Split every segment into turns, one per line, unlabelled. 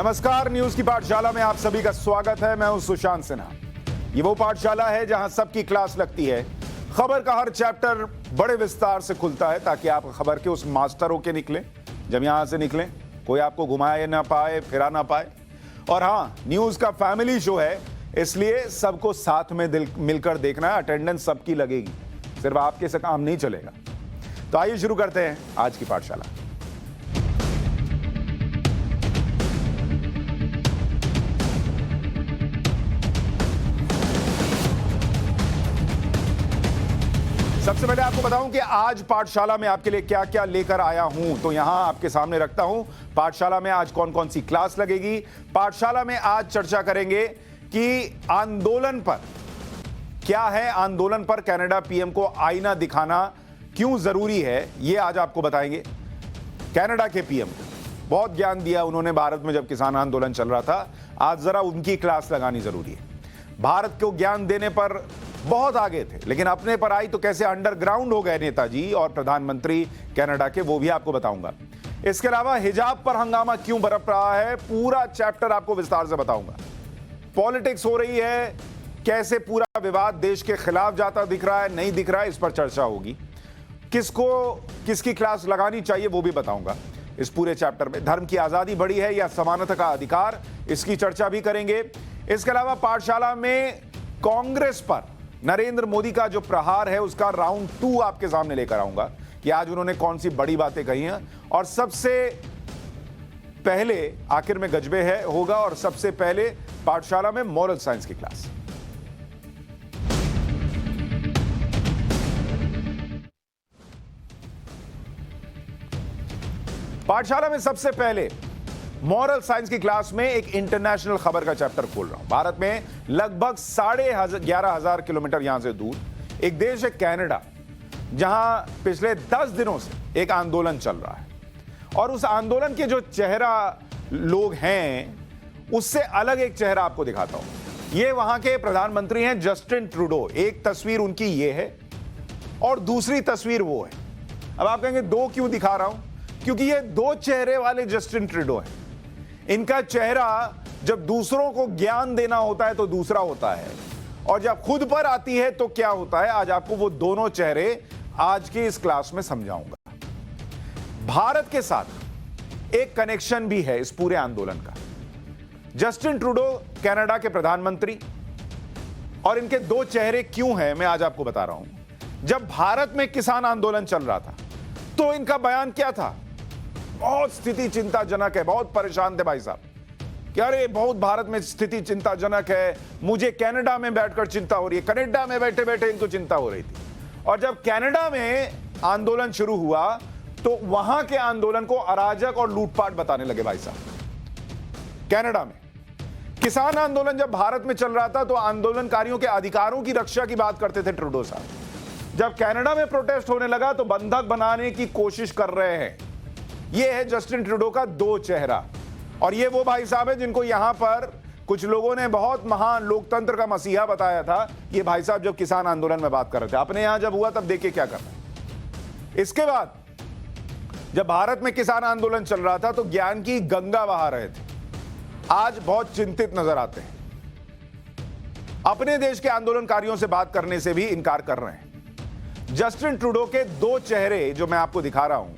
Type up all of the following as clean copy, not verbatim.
नमस्कार, न्यूज की पाठशाला में आप सभी का स्वागत है। मैं हूं सुशांत सिन्हा। ये वो पाठशाला है जहां सबकी क्लास लगती है। खबर का हर चैप्टर बड़े विस्तार से खुलता है ताकि आप खबर के उस मास्टर होके निकलें। जब यहां से निकलें कोई आपको घुमाए ना पाए, फिरा ना पाए। और हाँ, न्यूज का फैमिली शो है, इसलिए सबको साथ में मिलकर देखना है। अटेंडेंस सबकी लगेगी, सिर्फ आपके से काम नहीं चलेगा। तो आइए शुरू करते हैं आज की पाठशाला। सबसे पहले आपको बताऊं कि आज पाठशाला में आपके लिए क्या क्या लेकर आया हूं। तो यहां आपके सामने रखता हूं पाठशाला में आज कौन कौन सी क्लास लगेगी। पाठशाला में आज चर्चा करेंगे कि आंदोलन पर क्या है, आंदोलन पर कनाडा पीएम को आईना दिखाना क्यों जरूरी है, यह आज आपको बताएंगे। कनाडा के पीएम बहुत ज्ञान दिया उन्होंने भारत में जब किसान आंदोलन चल रहा था। आज जरा उनकी क्लास लगानी जरूरी है। भारत को ज्ञान देने पर बहुत आगे थे, लेकिन अपने पर आई तो कैसे अंडरग्राउंड हो गए नेताजी और प्रधानमंत्री कनाडा के, वो भी आपको बताऊंगा। इसके अलावा हिजाब पर हंगामा क्यों बरप रहा है, पूरा चैप्टर आपको विस्तार से बताऊंगा। पॉलिटिक्स हो रही है, कैसे पूरा विवाद देश के खिलाफ जाता दिख रहा है, नहीं दिख रहा है, इस पर चर्चा होगी। किसको किसकी क्लास लगानी चाहिए वो भी बताऊंगा इस पूरे चैप्टर में। धर्म की आजादी बड़ी है या समानता का अधिकार, इसकी चर्चा भी करेंगे। इसके अलावा पाठशाला में कांग्रेस पर नरेंद्र मोदी का जो प्रहार है उसका राउंड 2 आपके सामने लेकर आऊंगा कि आज उन्होंने कौन सी बड़ी बातें कही हैं। और सबसे पहले आखिर में गजबे है होगा, और सबसे पहले पाठशाला में मॉरल साइंस की क्लास। पाठशाला में सबसे पहले मॉरल साइंस की क्लास में एक इंटरनेशनल खबर का चैप्टर खोल रहा हूं। भारत में लगभग 11,500 किलोमीटर यहां से दूर एक देश है कनाडा, जहां पिछले 10 दिनों से एक आंदोलन चल रहा है। और उस आंदोलन के जो चेहरा लोग हैं उससे अलग एक चेहरा आपको दिखाता हूं। ये वहां के प्रधानमंत्री हैं जस्टिन ट्रूडो। एक तस्वीर उनकी ये है और दूसरी तस्वीर वो है। अब आप कहेंगे दो क्यों दिखा रहा हूं, क्योंकि ये दो चेहरे वाले जस्टिन ट्रूडो हैं। इनका चेहरा जब दूसरों को ज्ञान देना होता है तो दूसरा होता है, और जब खुद पर आती है तो क्या होता है। आज आपको वो दोनों चेहरे आज की इस क्लास में समझाऊंगा। भारत के साथ एक कनेक्शन भी है इस पूरे आंदोलन का। जस्टिन ट्रूडो कनाडा के प्रधानमंत्री, और इनके दो चेहरे क्यों हैं मैं आज आपको बता रहा हूं। जब भारत में किसान आंदोलन चल रहा था तो इनका बयान क्या था, बहुत स्थिति चिंताजनक है, बहुत परेशान थे भाई साहब कि अरे बहुत भारत में स्थिति चिंताजनक है, मुझे कनाडा में बैठकर चिंता हो रही है। कनाडा में बैठे बैठे इनको चिंता हो रही थी। और जब कनाडा में आंदोलन शुरू हुआ तो वहां के आंदोलन को अराजक और लूटपाट बताने लगे भाई साहब। कनाडा में किसान आंदोलन जब भारत में चल रहा था तो आंदोलनकारियों के अधिकारों की रक्षा की बात करते थे ट्रूडो साहब। जब कनाडा में प्रोटेस्ट होने लगा तो बंधक बनाने की कोशिश कर रहे हैं। यह है जस्टिन ट्रूडो का दो चेहरा। और ये वो भाई साहब है जिनको यहां पर कुछ लोगों ने बहुत महान लोकतंत्र का मसीहा बताया था। ये भाई साहब जब किसान आंदोलन में बात कर रहे थे, अपने यहां जब हुआ तब देखिए क्या कर रहे हैं। इसके बाद जब भारत में किसान आंदोलन चल रहा था तो ज्ञान की गंगा बहा रहे थे। आज बहुत चिंतित नजर आते हैं, अपने देश के आंदोलनकारियों से बात करने से भी इनकार कर रहे हैं। जस्टिन ट्रूडो के दो चेहरे जो मैं आपको दिखा रहा हूं,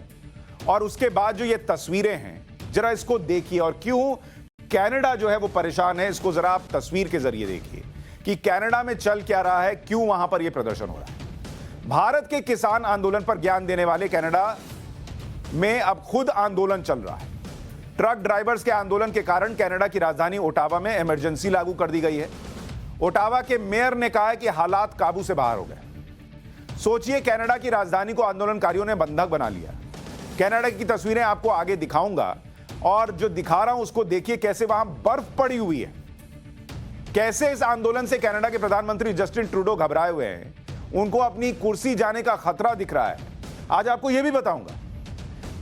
और उसके बाद जो ये तस्वीरें हैं, जरा इसको देखिए। और क्यों कनाडा जो है वो परेशान है, इसको जरा आप तस्वीर के जरिए देखिए कि कनाडा में चल क्या रहा है, क्यों वहां पर यह प्रदर्शन हो रहा है। भारत के किसान आंदोलन पर ज्ञान देने वाले कनाडा में अब खुद आंदोलन चल रहा है। ट्रक ड्राइवर्स के आंदोलन के कारण कनाडा की राजधानी ओटावा में इमरजेंसी लागू कर दी गई है। ओटावा के मेयर ने कहा है कि हालात काबू से बाहर हो गए। सोचिए, कनाडा की राजधानी को आंदोलनकारियों ने बंधक बना लिया। कनाडा की तस्वीरें आपको आगे दिखाऊंगा, और जो दिखा रहा हूं उसको देखिए कैसे वहां बर्फ पड़ी हुई है। कैसे इस आंदोलन से कनाडा के प्रधानमंत्री जस्टिन ट्रूडो घबराए हुए हैं, उनको अपनी कुर्सी जाने का खतरा दिख रहा है। आज आपको यह भी बताऊंगा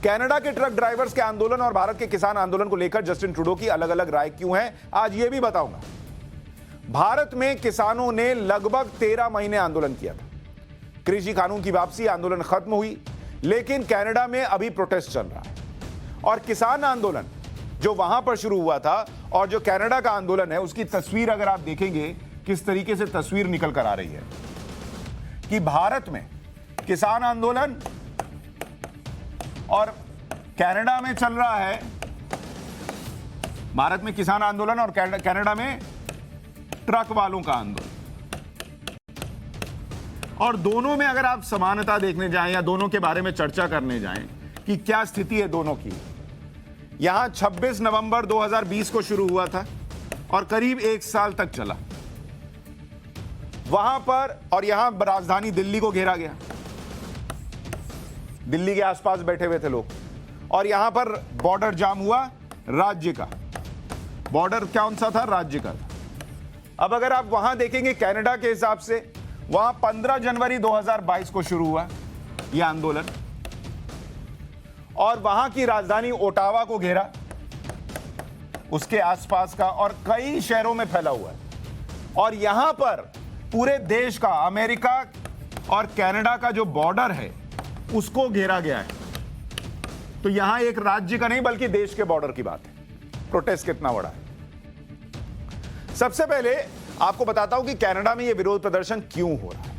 कनाडा के ट्रक ड्राइवर्स के आंदोलन और भारत के किसान आंदोलन को लेकर जस्टिन ट्रूडो की अलग अलग राय क्यों है, आज यह भी बताऊंगा। भारत में किसानों ने लगभग 13 महीने आंदोलन किया था। कृषि कानून की वापसी आंदोलन खत्म हुई, लेकिन कनाडा में अभी प्रोटेस्ट चल रहा है। और किसान आंदोलन जो वहां पर शुरू हुआ था और जो कनाडा का आंदोलन है उसकी तस्वीर अगर आप देखेंगे किस तरीके से तस्वीर निकल कर आ रही है कि भारत में किसान आंदोलन और कनाडा में चल रहा है, भारत में किसान आंदोलन और कनाडा में ट्रक वालों का आंदोलन। और दोनों में अगर आप समानता देखने जाएं या दोनों के बारे में चर्चा करने जाएं कि क्या स्थिति है दोनों की, यहां 26 नवंबर 2020 को शुरू हुआ था और करीब 1 साल तक चला। वहां पर और यहां राजधानी दिल्ली को घेरा गया, दिल्ली के आसपास बैठे हुए थे लोग, और यहां पर बॉर्डर जाम हुआ राज्य का। बॉर्डर कौन सा था? राज्य का था। अब अगर आप वहां देखेंगे कनाडा के हिसाब से, वहां 15 जनवरी 2022 को शुरू हुआ यह आंदोलन और वहां की राजधानी ओटावा को घेरा, उसके आसपास का, और कई शहरों में फैला हुआ है। और यहां पर पूरे देश का, अमेरिका और कनाडा का जो बॉर्डर है उसको घेरा गया है। तो यहां एक राज्य का नहीं बल्कि देश के बॉर्डर की बात है। प्रोटेस्ट कितना बड़ा है। सबसे पहले आपको बताता हूं कि कनाडा में यह विरोध प्रदर्शन क्यों हो रहा है।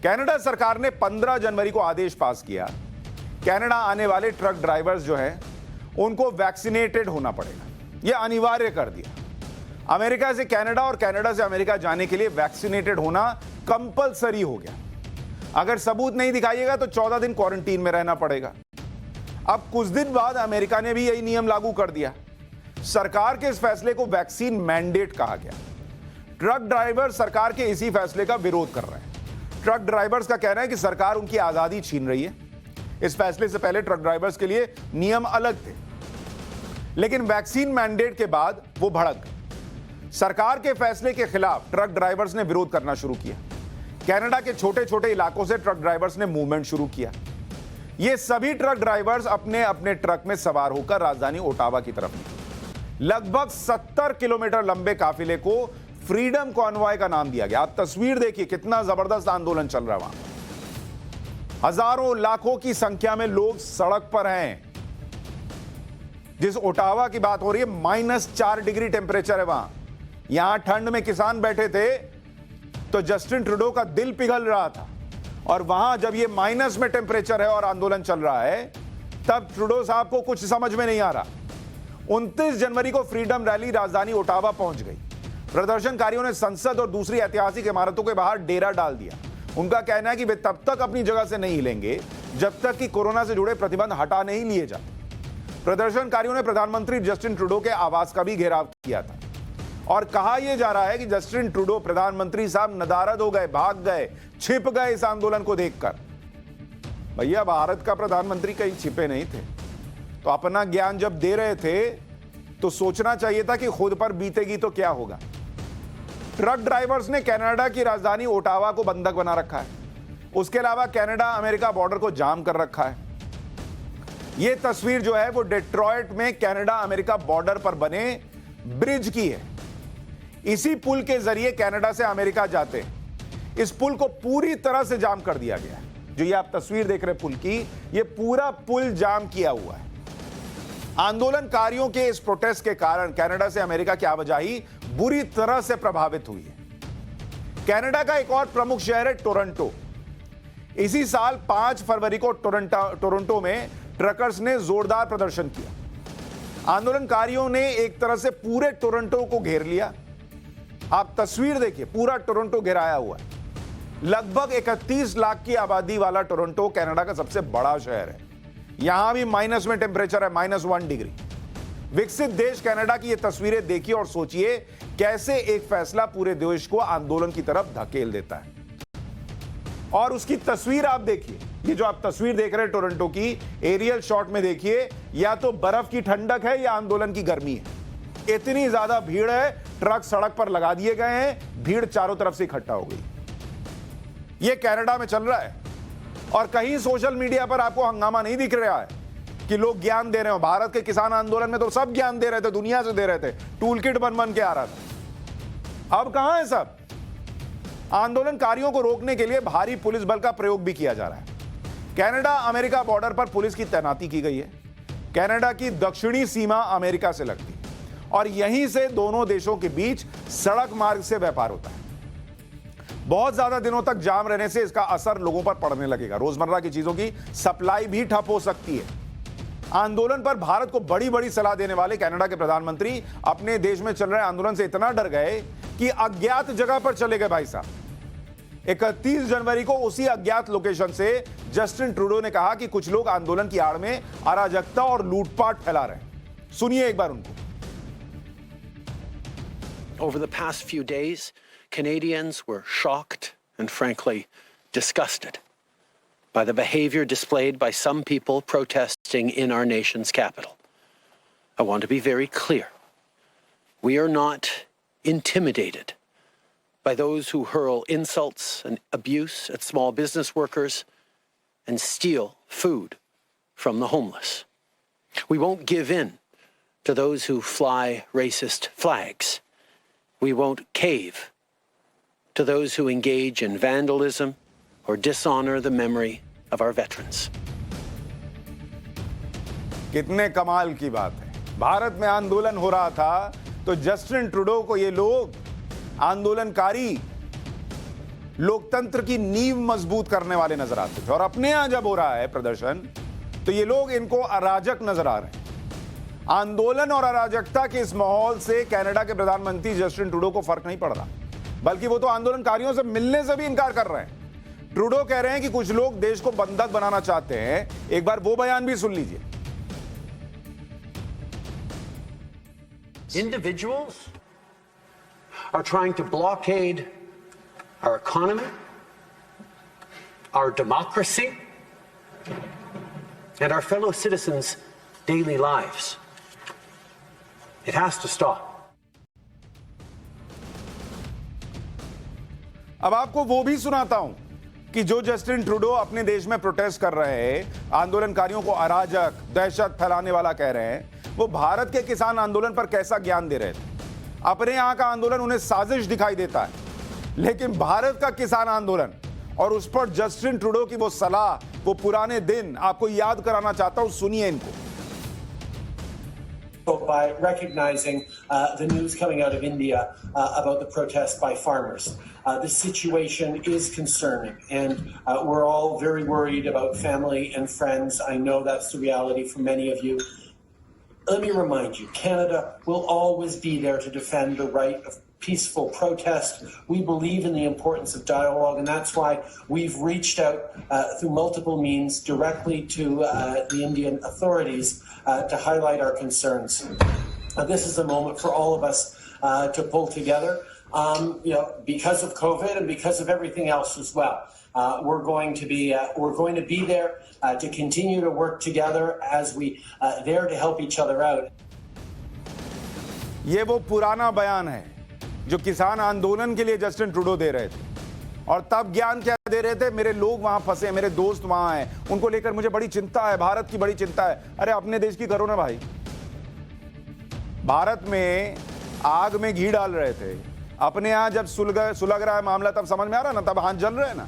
कनाडा सरकार ने 15 जनवरी को आदेश पास किया, कनाडा आने वाले ट्रक ड्राइवर्स जो हैं उनको वैक्सीनेटेड होना पड़ेगा, यह अनिवार्य कर दिया। अमेरिका से कनाडा और कनाडा से अमेरिका जाने के लिए वैक्सीनेटेड होना कंपलसरी हो गया। अगर सबूत नहीं दिखाइएगा तो 14 दिन क्वारंटीन में रहना पड़ेगा। अब कुछ दिन बाद अमेरिका ने भी यही नियम लागू कर दिया। सरकार के इस फैसले को वैक्सीन मैंडेट कहा गया। ट्रक ड्राइवर सरकार के इसी फैसले का विरोध कर रहे हैं। ट्रक ड्राइवर्स का कहना है कि सरकार उनकी आजादी छीन रही है। इस फैसले से पहले ट्रक ड्राइवर्स के लिए नियम अलग थे, लेकिन वैक्सीन मैंडेट के बाद वो भड़क गए। सरकार के फैसले के खिलाफ ट्रक ड्राइवर्स ने विरोध करना शुरू किया। कनाडा के छोटे छोटे इलाकों से ट्रक ड्राइवर्स ने मूवमेंट शुरू किया। ये सभी ट्रक ड्राइवर्स अपने अपने ट्रक में सवार होकर राजधानी ओटावा की तरफ निकले। लगभग 70 किलोमीटर लंबे काफिले को फ्रीडम कॉन्वॉय का नाम दिया गया। आप तस्वीर देखिए, कितना जबरदस्त आंदोलन चल रहा है वहां। हजारों लाखों की संख्या में लोग सड़क पर हैं। जिस ओटावा की बात हो रही है, -4 डिग्री टेम्परेचर है वहां। यहां ठंड में किसान बैठे थे तो जस्टिन ट्रूडो का दिल पिघल रहा था, और वहां जब ये माइनस में टेम्परेचर है और आंदोलन चल रहा है तब ट्रूडो साहब को कुछ समझ में नहीं आ रहा। 29 जनवरी को फ्रीडम रैली राजधानी ओटावा पहुंच गई। प्रदर्शनकारियों ने संसद और दूसरी ऐतिहासिक इमारतों के बाहर डेरा डाल दिया। उनका कहना है कि वे तब तक अपनी जगह से नहीं हिलेंगे जब तक कि कोरोना से जुड़े प्रतिबंध हटा नहीं लिए जाते। प्रदर्शनकारियों ने प्रधानमंत्री जस्टिन ट्रूडो के आवास का भी घेराव किया था और कहा यह जा रहा है कि जस्टिन ट्रूडो प्रधानमंत्री साहब नदारद हो गए, भाग गए, छिप गए इस आंदोलन को देखकर। भैया, भारत का प्रधानमंत्री कहीं छिपे नहीं थे, तो अपना ज्ञान जब दे रहे थे तो सोचना चाहिए था कि खुद पर बीतेगी तो क्या होगा। ट्रक ड्राइवर्स ने कनाडा की राजधानी ओटावा को बंधक बना रखा है। उसके अलावा कनाडा अमेरिका बॉर्डर को जाम कर रखा है। यह तस्वीर जो है वो डेट्रॉयट में कनाडा अमेरिका बॉर्डर पर बने ब्रिज की है। इसी पुल के जरिए कनाडा से अमेरिका जाते हैं। इस पुल को पूरी तरह से जाम कर दिया गया है। जो ये आप तस्वीर देख रहे हैं पुल की, ये पूरा पुल जाम किया हुआ है। आंदोलनकारियों के इस प्रोटेस्ट के कारण कनाडा से अमेरिका की आवाजाही बुरी तरह से प्रभावित हुई है। कनाडा का एक और प्रमुख शहर है टोरंटो। इसी साल 5 फरवरी को टोरंटो में ट्रकर्स ने जोरदार प्रदर्शन किया। आंदोलनकारियों ने एक तरह से पूरे टोरंटो को घेर लिया। आप तस्वीर देखिए, पूरा टोरंटो घेराया हुआ है। लगभग 31 लाख की आबादी वाला टोरंटो कनाडा का सबसे बड़ा शहर है। यहां भी माइनस में टेम्परेचर है, -1 डिग्री। विकसित देश कनाडा की ये तस्वीरें देखिए और सोचिए कैसे एक फैसला पूरे देश को आंदोलन की तरफ धकेल देता है। और उसकी तस्वीर आप देखिए, ये जो आप तस्वीर देख रहे हैं टोरंटो की, एरियल शॉट में देखिए, या तो बर्फ की ठंडक है या आंदोलन की गर्मी है। इतनी ज्यादा भीड़ है, ट्रक सड़क पर लगा दिए गए हैं, भीड़ चारों तरफ से इकट्ठा हो गई। यह कनाडा में चल रहा है और कहीं सोशल मीडिया पर आपको हंगामा नहीं दिख रहा है कि लोग ज्ञान दे रहे हो। भारत के किसान आंदोलन में तो सब ज्ञान दे रहे थे, दुनिया से दे रहे थे, टूल किट बन के आ रहा था। अब कहां है सब? आंदोलनकारियों को रोकने के लिए भारी पुलिस बल का प्रयोग भी किया जा रहा है। कनाडा अमेरिका बॉर्डर पर पुलिस की तैनाती की गई है। कनाडा की दक्षिणी सीमा अमेरिका से लगती है और यहीं से दोनों देशों के बीच सड़क मार्ग से व्यापार होता है। बहुत ज्यादा दिनों तक जाम रहने से इसका असर लोगों पर पड़ने लगेगा। रोजमर्रा की चीजों की सप्लाई भी ठप हो सकती है। आंदोलन पर भारत को बड़ी बड़ी सलाह देने वाले कनाडा के प्रधानमंत्री अपने देश में चल रहे आंदोलन से इतना डर गए कि अज्ञात जगह पर चले गए। भाई साहब, 31 जनवरी को उसी अज्ञात लोकेशन से जस्टिन ट्रूडो ने कहा कि कुछ लोग आंदोलन की आड़ में अराजकता और लूटपाट फैला रहे हैं। सुनिए एक बार उनको।
Over the past few days, Canadians were shocked and frankly disgusted by the behavior displayed by some people protesting in our nation's capital. I want to be very clear. We are not intimidated by those who hurl insults and abuse at small business workers and steal food from the homeless. We won't give in to those who fly racist flags. We won't cave to those who engage in vandalism or dishonor the memory of our veterans.
कितने कमाल की बात है। भारत में आंदोलन हो रहा था तो जस्टिन ट्रूडो को ये लोग आंदोलनकारी लोकतंत्र की नींव मजबूत करने वाले नजर आते थे, और अपने यहां जब हो रहा है प्रदर्शन तो ये लोग इनको अराजक नजर आ रहे हैं। आंदोलन और अराजकता के इस माहौल से कनाडा के प्रधानमंत्री जस्टिन ट्रूडो को फर्क नहीं पड़ रहा, बल्कि वो तो आंदोलनकारियों से मिलने से भी इनकार कर रहे हैं। ट्रूडो कह रहे हैं कि कुछ लोग देश को बंधक बनाना चाहते हैं। एक बार वो बयान भी सुन लीजिए।
Individuals are trying to blockade our economy, our democracy, and our fellow citizens' daily lives. It has to stop.
अब आपको वो भी सुनाता हूं कि जो जस्टिन ट्रूडो अपने देश में प्रोटेस्ट कर रहे हैं, आंदोलनकारियों को अराजक, दहशत फैलाने वाला कह रहे हैं, वो भारत के किसान आंदोलन पर कैसा ज्ञान दे रहे थे। अपने यहां का आंदोलन उन्हें साजिश दिखाई देता है, लेकिन भारत का किसान आंदोलन और उस पर जस्टिन ट्रूडो की वो सलाह, वो पुराने दिन आपको याद कराना चाहता हूं। सुनिए इनको।
By recognizing the news coming out of India about the protest by farmers. The situation is concerning, and we're all very worried about family and friends. I know that's the reality for many of you. Let me remind you, Canada will always be there to defend the right of peaceful protest. We believe in the importance of dialogue, and that's why we've reached out through multiple means directly to the Indian authorities to highlight our concerns. This is a moment for all of us to pull together, because of COVID and because of everything else as well. We're going to be there to continue to work together as we there to help each other out.
ये वो पुराना बयान है जो किसान आंदोलन के लिए जस्टिन ट्रूडो दे रहे थे, और तब ज्ञान क्या दे रहे थे, मेरे लोग वहां फंसे, मेरे दोस्त वहां हैं, उनको लेकर मुझे बड़ी चिंता है, भारत की बड़ी चिंता है। अरे अपने देश की करो ना भाई। भारत में आग में घी डाल रहे थे, अपने यहां जब सुलग रहा है मामला तब समझ में आ रहा ना, तब हाथ जल रहे हैं ना।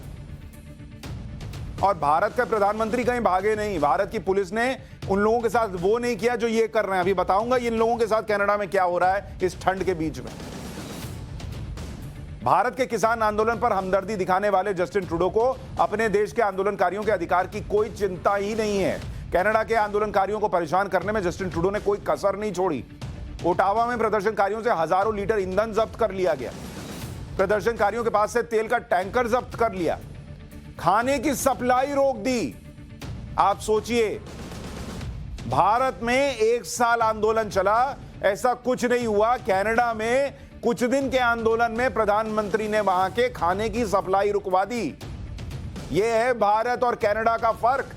और भारत के प्रधानमंत्री कहीं भागे नहीं, भारत की पुलिस ने उन लोगों के साथ वो नहीं किया जो ये कर रहे हैं। अभी बताऊंगा इन लोगों के साथ कनाडा में क्या हो रहा है इस ठंड के बीच में। भारत के किसान आंदोलन पर हमदर्दी दिखाने वाले जस्टिन ट्रूडो को अपने देश के आंदोलनकारियों के अधिकार की कोई चिंता ही नहीं है। कनाडा के आंदोलनकारियों को परेशान करने में जस्टिन ट्रूडो ने कोई कसर नहीं छोड़ी। ओटावा में प्रदर्शनकारियों से हजारों लीटर ईंधन जब्त कर लिया गया, प्रदर्शनकारियों के पास से तेल का टैंकर जब्त कर लिया, खाने की सप्लाई रोक दी। आप सोचिए, भारत में 1 साल आंदोलन चला, ऐसा कुछ नहीं हुआ। कनाडा में कुछ दिन के आंदोलन में प्रधानमंत्री ने वहां के खाने की सप्लाई रुकवा दी। यह है भारत और कनाडा का फर्क।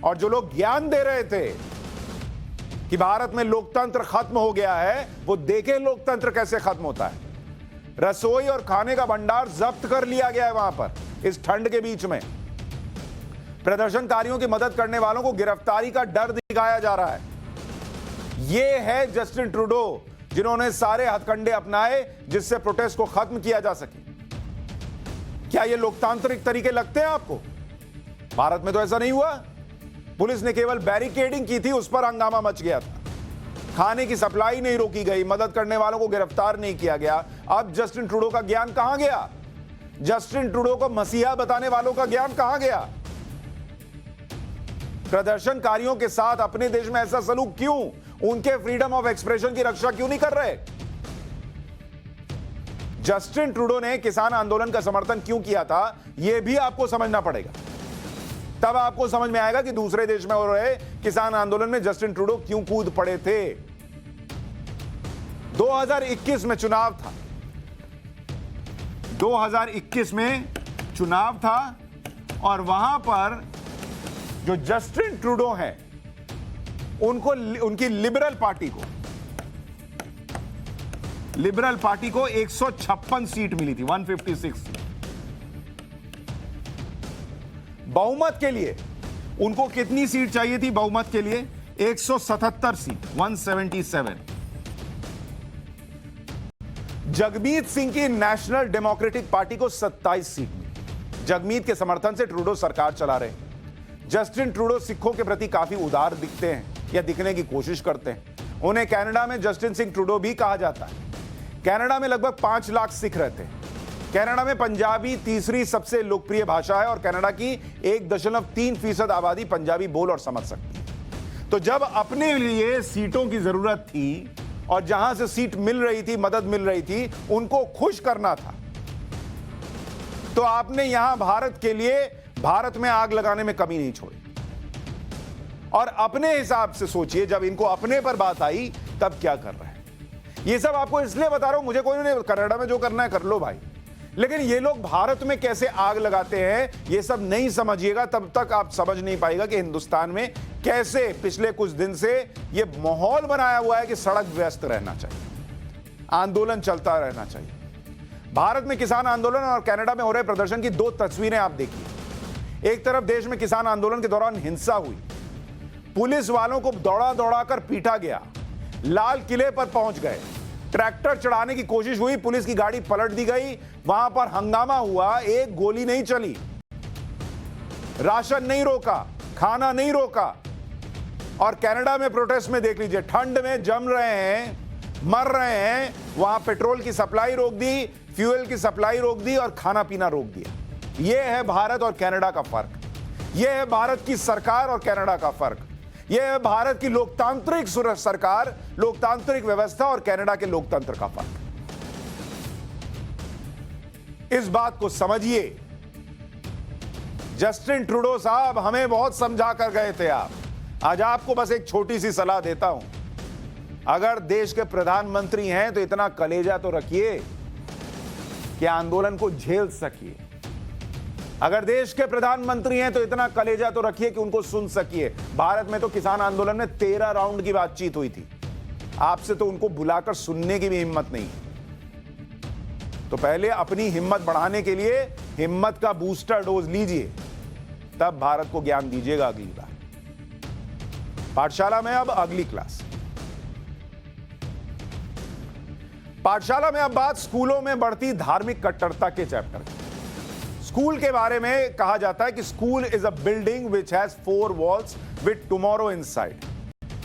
और जो लोग ज्ञान दे रहे थे कि भारत में लोकतंत्र खत्म हो गया है, वो देखे लोकतंत्र कैसे खत्म होता है। रसोई और खाने का भंडार जब्त कर लिया गया है वहां पर इस ठंड के बीच में। प्रदर्शनकारियों की मदद करने वालों को गिरफ्तारी का डर दिखाया जा रहा है। यह है जस्टिन ट्रूडो, जिन्होंने सारे हथकंडे अपनाए जिससे प्रोटेस्ट को खत्म किया जा सके। क्या ये लोकतांत्रिक तरीके लगते हैं आपको? भारत में तो ऐसा नहीं हुआ। पुलिस ने केवल बैरिकेडिंग की थी, उस पर हंगामा मच गया था। खाने की सप्लाई नहीं रोकी गई, मदद करने वालों को गिरफ्तार नहीं किया गया। अब जस्टिन ट्रूडो का ज्ञान कहां गया? जस्टिन ट्रूडो को मसीहा बताने वालों का ज्ञान कहां गया? प्रदर्शनकारियों के साथ अपने देश में ऐसा सलूक क्यों? उनके फ्रीडम ऑफ एक्सप्रेशन की रक्षा क्यों नहीं कर रहे? जस्टिन ट्रूडो ने किसान आंदोलन का समर्थन क्यों किया था, यह भी आपको समझना पड़ेगा। तब आपको समझ में आएगा कि दूसरे देश में हो रहे किसान आंदोलन में जस्टिन ट्रूडो क्यों कूद पड़े थे। 2021 में चुनाव था, 2021 में चुनाव था और वहां पर जो जस्टिन ट्रूडो हैं, उनको, उनकी लिबरल पार्टी को 156 सीट मिली थी, 156 सीट। बहुमत के लिए उनको कितनी सीट चाहिए थी? बहुमत के लिए 177 सीट, 177। जगमीत सिंह की नेशनल डेमोक्रेटिक पार्टी को 27 सीट मिली। जगमीत के समर्थन से ट्रूडो सरकार चला रहे। जस्टिन ट्रूडो सिखों के प्रति काफी उदार दिखते हैं या दिखने की कोशिश करते हैं। उन्हें कनाडा में जस्टिन सिंह ट्रूडो भी कहा जाता है। कनाडा में लगभग 5 लाख सिख रहते हैं। कनाडा में पंजाबी तीसरी सबसे लोकप्रिय भाषा है और कनाडा की 1.3% आबादी पंजाबी बोल और समझ सकती है। तो जब अपने लिए सीटों की जरूरत थी और जहां से सीट मिल रही थी, मदद मिल रही थी, उनको खुश करना था, तो आपने यहां भारत के लिए भारत में आग लगाने में कमी नहीं छोड़ी। और अपने हिसाब से सोचिए, जब इनको अपने पर बात आई तब क्या कर रहे हैं। ये सब आपको इसलिए बता रहा हूं, मुझे कोई नहीं, कनाडा में जो करना है कर लो भाई, लेकिन ये लोग भारत में कैसे आग लगाते हैं ये सब नहीं समझिएगा, तब तक आप समझ नहीं पाएगा कि हिंदुस्तान में कैसे पिछले कुछ दिन से ये माहौल बनाया हुआ है कि सड़क व्यस्त रहना चाहिए, आंदोलन चलता रहना चाहिए। भारत में किसान आंदोलन और कनाडा में हो रहे प्रदर्शन की 2 तस्वीरें आप देखिए। एक तरफ देश में किसान आंदोलन के दौरान हिंसा हुई, पुलिस वालों को दौड़ा दौड़ा कर पीटा गया, लाल किले पर पहुंच गए, ट्रैक्टर चढ़ाने की कोशिश हुई, पुलिस की गाड़ी पलट दी गई, वहां पर हंगामा हुआ, एक गोली नहीं चली, राशन नहीं रोका, खाना नहीं रोका। और कनाडा में प्रोटेस्ट में देख लीजिए, ठंड में जम रहे हैं, मर रहे हैं, वहां पेट्रोल की सप्लाई रोक दी, फ्यूल की सप्लाई रोक दी और खाना पीना रोक दिया। यह है भारत और कनाडा का फर्क, यह है भारत की सरकार और कनाडा का फर्क, यह है भारत की लोकतांत्रिक सरकार, लोकतांत्रिक व्यवस्था और कनाडा के लोकतंत्र का फर्क। इस बात को समझिए। जस्टिन ट्रूडो साहब हमें बहुत समझा कर गए थे आप, आज आपको बस एक छोटी सी सलाह देता हूं, अगर देश के प्रधानमंत्री हैं तो इतना कलेजा तो रखिए कि आंदोलन को झेल सकिए। अगर देश के प्रधानमंत्री हैं तो इतना कलेजा तो रखिए कि उनको सुन सकिए। भारत में तो किसान आंदोलन में 13 राउंड की बातचीत हुई थी, आपसे तो उनको बुलाकर सुनने की भी हिम्मत नहीं। तो पहले अपनी हिम्मत बढ़ाने के लिए हिम्मत का बूस्टर डोज लीजिए, तब भारत को ज्ञान दीजिएगा अगली बार। पाठशाला में अब अगली क्लास। पाठशाला में अब बात स्कूलों में बढ़ती धार्मिक कट्टरता के चैप्टर की। स्कूल के बारे में कहा जाता है कि school is a building which has 4 walls with tomorrow inside.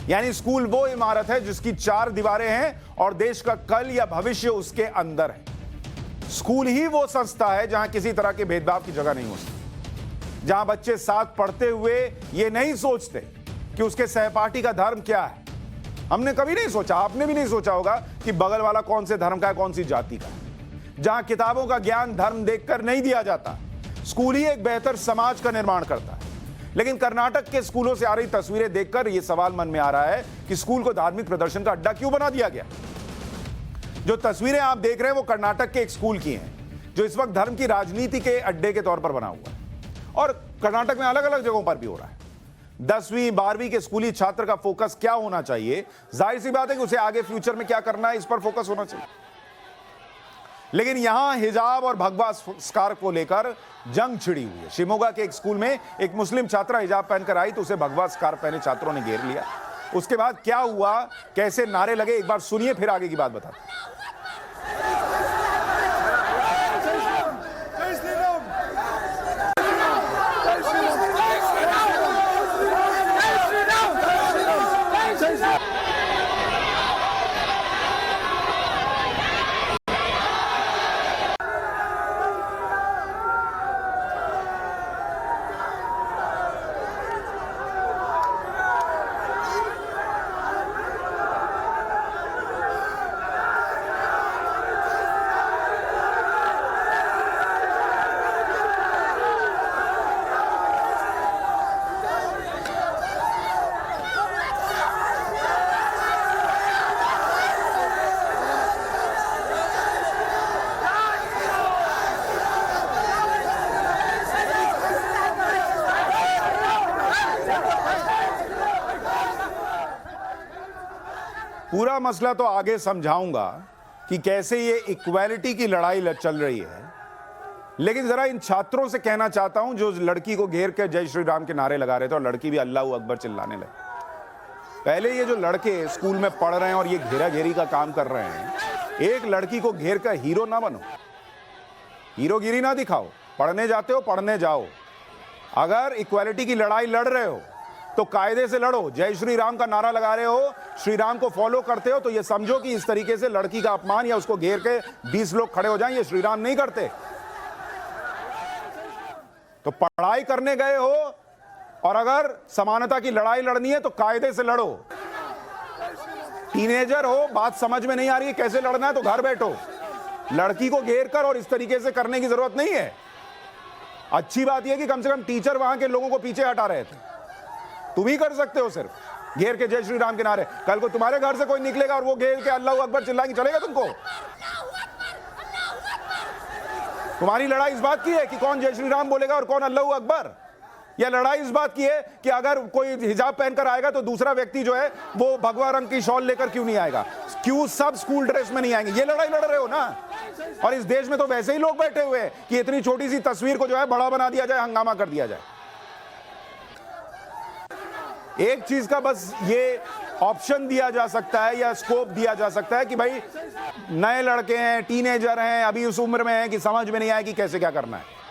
यानी स्कूल वो इमारत है जिसकी 4 दीवारें हैं और देश का कल या भविष्य उसके अंदर है। स्कूल ही वो संस्था है जहां किसी तरह के भेदभाव की जगह नहीं हो सकती, जहां बच्चे साथ पढ़ते हुए ये नहीं सोचते कि उसके सहपाठी का धर्म क्या है। हमने कभी नहीं सोचा, आपने भी नहीं सोचा होगा कि बगल वाला कौन से धर्म का है, कौन सी जाति का है। जहां किताबों का ज्ञान धर्म देखकर नहीं दिया जाता, स्कूल ही एक बेहतर समाज का निर्माण करता है। लेकिन कर्नाटक के स्कूलों से आ रही तस्वीरें देखकर यह सवाल मन में आ रहा है कि स्कूल को धार्मिक प्रदर्शन का अड्डा क्यों बना दिया गया। जो तस्वीरें आप देख रहे हैं वो कर्नाटक के एक स्कूल की हैं, जो इस वक्त धर्म की राजनीति के अड्डे के तौर पर बना हुआ है और कर्नाटक में अलग अलग जगहों पर भी हो रहा है। 10वीं 12वीं के स्कूली छात्र का फोकस क्या होना चाहिए? जाहिर सी बात है कि उसे आगे फ्यूचर में क्या करना है, इस पर फोकस होना चाहिए। लेकिन यहां हिजाब और भगवा स्कार्फ को लेकर जंग छिड़ी हुई है। शिमोगा के एक स्कूल में एक मुस्लिम छात्रा हिजाब पहनकर आई तो उसे भगवा स्कार्फ पहने छात्रों ने घेर लिया। उसके बाद क्या हुआ, कैसे नारे लगे, एक बार सुनिए, फिर आगे की बात बताते हैं। पूरा मसला तो आगे समझाऊंगा कि कैसे ये इक्वालिटी की लड़ाई चल रही है, लेकिन जरा इन छात्रों से कहना चाहता हूं जो लड़की को घेर कर जय श्री राम के नारे लगा रहे थे और लड़की भी अल्लाह अकबर चिल्लाने लगे। पहले ये जो लड़के स्कूल में पढ़ रहे हैं और ये घेरा घेरी का काम कर रहे हैं, एक लड़की को घेर कर हीरो ना बनो, हीरोगिरी ना दिखाओ। पढ़ने जाते हो, पढ़ने जाओ। अगर इक्वालिटी की लड़ाई लड़ रहे हो तो कायदे से लड़ो। जय श्री राम का नारा लगा रहे हो, श्री राम को फॉलो करते हो, तो ये समझो कि इस तरीके से लड़की का अपमान या उसको घेर के 20 लोग खड़े हो जाएं, ये श्री राम नहीं करते। तो पढ़ाई करने गए हो और अगर समानता की लड़ाई लड़नी है तो कायदे से लड़ो। टीनेजर हो, बात समझ में नहीं आ रही है कैसे लड़ना है, तो घर बैठो। लड़की को घेर कर और इस तरीके से करने की जरूरत नहीं है। अच्छी बात यह कि कम से कम टीचर वहां के लोगों को पीछे हटा रहे थे। तुम ही कर सकते हो सिर्फ घेर के जय श्री राम के नारे। कल को तुम्हारे घर से कोई निकलेगा और वो घेर के अल्लाह अकबर चिल्लाएंगे, चलेगा तुमको? तुम्हारी लड़ाई इस बात की है कि कौन जय श्री राम बोलेगा और कौन अल्लाह अकबर? या लड़ाई इस बात की है कि अगर कोई हिजाब पहनकर आएगा तो दूसरा व्यक्ति जो है वो भगवा रंग की शॉल लेकर क्यों नहीं आएगा? क्यों सब स्कूल ड्रेस में नहीं आएंगे? ये लड़ाई लड़ रहे हो ना। और इस देश में तो वैसे ही लोग बैठे हुए हैं कि इतनी छोटी सी तस्वीर को जो है बड़ा बना दिया जाए, हंगामा कर दिया जाए। एक चीज का बस ये ऑप्शन दिया जा सकता है या स्कोप दिया जा सकता है कि भाई नए लड़के हैं, टीनेजर हैं, अभी उस उम्र में हैं कि समझ में नहीं आया कि कैसे क्या करना है।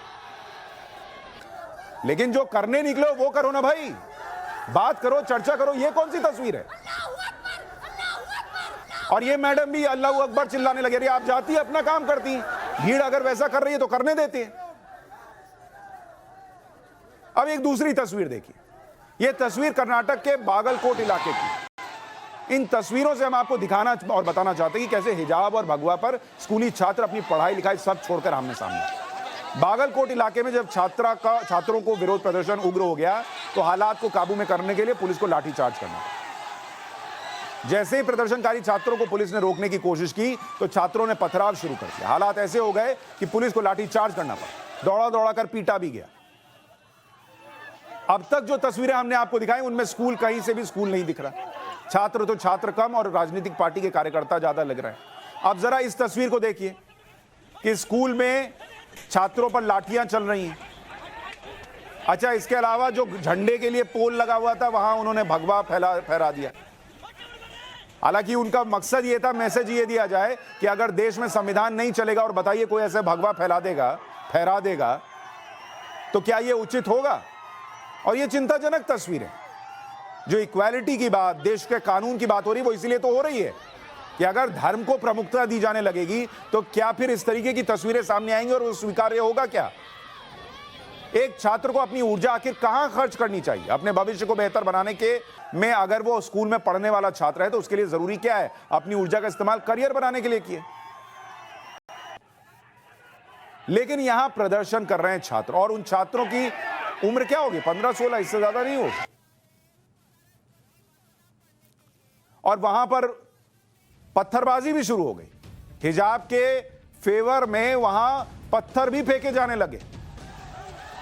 लेकिन जो करने निकले हो वो करो ना भाई, बात करो, चर्चा करो। ये कौन सी तस्वीर है? और ये मैडम भी अल्लाह अकबर चिल्लाने लगे। रही आप जाती अपना काम करती, भीड़ अगर वैसा कर रही है तो करने देते हैं। अब एक दूसरी तस्वीर देखिए। यह तस्वीर कर्नाटक के बागलकोट इलाके की। इन तस्वीरों से हम आपको दिखाना और बताना चाहते हैं कि कैसे हिजाब और भगवा पर स्कूली छात्र अपनी पढ़ाई लिखाई सब छोड़कर आमने सामने। बागलकोट इलाके में जब छात्रों को विरोध प्रदर्शन उग्र हो गया तो हालात को काबू में करने के लिए पुलिस को लाठीचार्ज करना पड़ा। जैसे ही प्रदर्शनकारी छात्रों को पुलिस ने रोकने की कोशिश की तो छात्रों ने पथराव शुरू कर दिया। हालात ऐसे हो गए कि पुलिस को लाठीचार्ज करना पड़ा, दौड़ा दौड़ा कर पीटा भी गया। अब तक जो तस्वीरें हमने आपको दिखाई उनमें स्कूल, कहीं से भी स्कूल नहीं दिख रहा। छात्र तो छात्र कम और राजनीतिक पार्टी के कार्यकर्ता ज्यादा लग रहे हैं। अब जरा इस तस्वीर को देखिए कि स्कूल में छात्रों पर लाठियां चल रही हैं। अच्छा, इसके अलावा जो झंडे के लिए पोल लगा हुआ था वहां उन्होंने भगवा फहरा दिया। हालांकि उनका मकसद ये था, मैसेज ये दिया जाए कि अगर देश में संविधान नहीं चलेगा और बताइए कोई ऐसे भगवा फहरा देगा तो क्या ये उचित होगा? और ये चिंताजनक तस्वीर है। जो इक्वालिटी की बात, देश के कानून की बात हो रही, वो इसलिए तो हो रही है कि अगर धर्म को प्रमुखता दी जाने लगेगी तो क्या फिर इस तरीके की तस्वीरें सामने आएंगी और वो स्वीकार्य होगा क्या? एक छात्र को अपनी ऊर्जा आखिर कहां खर्च करनी चाहिए अपने भविष्य को बेहतर बनाने के में? अगर वो स्कूल में पढ़ने वाला छात्र है तो उसके लिए जरूरी क्या है? अपनी ऊर्जा का इस्तेमाल करियर बनाने के लिए किए। लेकिन यहां प्रदर्शन कर रहे हैं छात्र, और उन छात्रों की उम्र क्या होगी? 15-16, इससे ज्यादा नहीं होगी। और वहां पर पत्थरबाजी भी शुरू हो गई। हिजाब के फेवर में वहां पत्थर भी फेंके जाने लगे।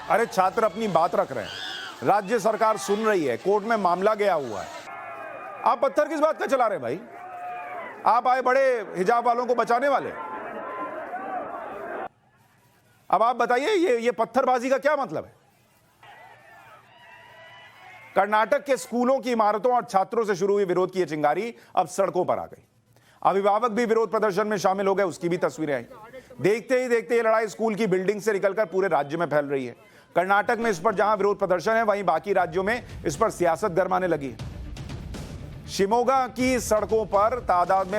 अरे छात्र अपनी बात रख रहे हैं, राज्य सरकार सुन रही है, कोर्ट में मामला गया हुआ है। आप पत्थर किस बात का चला रहे भाई? आप आए बड़े हिजाब वालों को बचाने वाले। अब आप बताइए ये पत्थरबाजी का क्या मतलब है? कर्नाटक के स्कूलों की इमारतों और छात्रों से शुरू हुई विरोध की ये चिंगारी अब सड़कों पर आ गई। अभिभावक भी विरोध प्रदर्शन में शामिल हो गए, उसकी भी तस्वीरें आई। देखते ही देखते ये लड़ाई स्कूल की बिल्डिंग से निकलकर पूरे राज्य में फैल रही है। कर्नाटक में इस पर जहां विरोध प्रदर्शन है, वहीं बाकी राज्यों में इस पर सियासत गरमाने लगी है। शिमोगा की सड़कों पर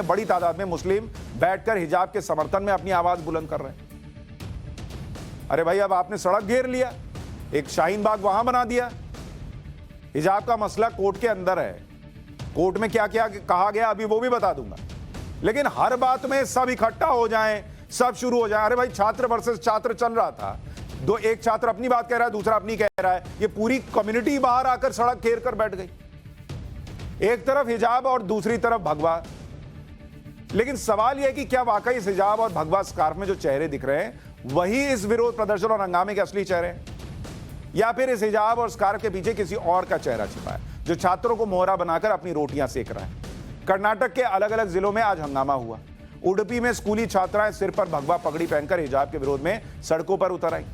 बड़ी तादाद में मुस्लिम बैठकर हिजाब के समर्थन में अपनी आवाज बुलंद कर रहे हैं। अरे भाई, अब आपने सड़क घेर लिया, एक शाहीन बाग वहां बना दिया। हिजाब का मसला कोर्ट के अंदर है, कोर्ट में क्या क्या कहा गया अभी वो भी बता दूंगा। लेकिन हर बात में सब इकट्ठा हो जाएं, सब शुरू हो जाए। अरे भाई, छात्र वर्सेस छात्र चल रहा था, एक छात्र अपनी बात कह रहा है, दूसरा अपनी कह रहा है। ये पूरी कम्युनिटी बाहर आकर सड़क घेर कर बैठ गई, एक तरफ हिजाब और दूसरी तरफ भगवा। लेकिन सवाल यह है कि क्या वाकई इस हिजाब और भगवा स्कार्फ में जो चेहरे दिख रहे हैं वही इस विरोध प्रदर्शन और हंगामे के असली चेहरे हैं, या फिर इस हिजाब और स्कार्फ के पीछे किसी और का चेहरा छिपा है जो छात्रों को मोहरा बनाकर अपनी रोटियां सेक रहा है? कर्नाटक के अलग अलग जिलों में आज हंगामा हुआ। उडुपी में स्कूली छात्राएं सिर पर भगवा पगड़ी पहनकर हिजाब के विरोध में सड़कों पर उतर आई।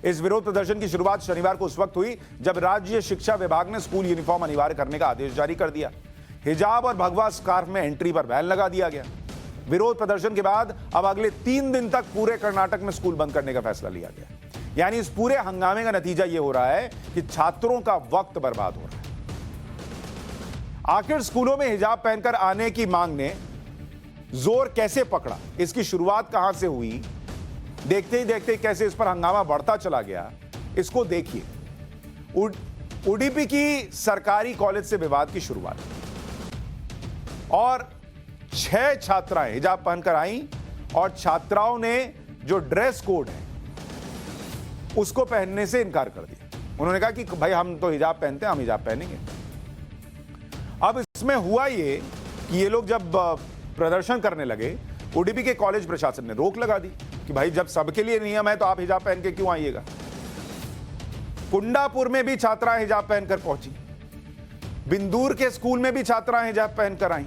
इस विरोध प्रदर्शन की शुरुआत शनिवार को उस वक्त हुई जब राज्य शिक्षा विभाग ने स्कूल यूनिफॉर्म अनिवार्य करने का आदेश जारी कर दिया। हिजाब और भगवा स्कार्फ में एंट्री पर बैन लगा दिया गया। विरोध प्रदर्शन के बाद अब अगले 3 दिन तक पूरे कर्नाटक में स्कूल बंद करने का फैसला लिया गया। यानी इस पूरे हंगामे का नतीजा यह हो रहा है कि छात्रों का वक्त बर्बाद हो रहा है। आखिर स्कूलों में हिजाब पहनकर आने की मांग ने जोर कैसे पकड़ा, इसकी शुरुआत कहां से हुई, देखते ही देखते कैसे इस पर हंगामा बढ़ता चला गया, इसको देखिए। उडुपी की सरकारी कॉलेज से विवाद की शुरुआत और 6 छात्राएं हिजाब पहनकर आईं और छात्राओं ने जो ड्रेस कोड है उसको पहनने से इनकार कर दिया। उन्होंने कहा कि भाई हम तो हिजाब पहनते हैं, हम हिजाब पहनेंगे। अब इसमें हुआ ये कि ये लोग जब प्रदर्शन करने लगे, उडुपी के कॉलेज प्रशासन ने रोक लगा दी कि भाई जब सबके लिए नियम है तो आप हिजाब पहन के क्यों आइएगा। कुंडापुर में भी छात्राएं हिजाब पहनकर पहुंची। बिंदूर के स्कूल में भी छात्राएं हिजाब पहनकर आईं।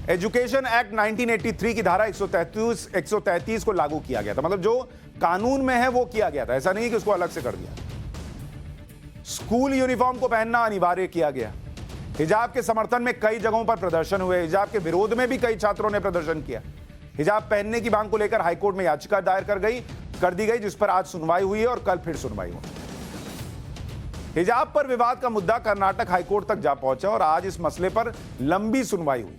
एजुकेशन एक्ट 1983 की धारा 133 को लागू किया गया था, मतलब जो कानून में है वो किया गया था, ऐसा नहीं कि उसको अलग से कर दिया। स्कूल यूनिफॉर्म को पहनना अनिवार्य किया गया। हिजाब के समर्थन में कई जगहों पर प्रदर्शन हुए। हिजाब के विरोध में भी कई छात्रों ने प्रदर्शन किया। हिजाब पहनने की मांग को लेकर हाईकोर्ट में याचिका दायर कर दी गई, जिस पर आज सुनवाई हुई है और कल फिर सुनवाई होगी। हिजाब पर विवाद का मुद्दा कर्नाटक हाईकोर्ट तक जा पहुंचा और आज इस मसले पर लंबी सुनवाई हुई।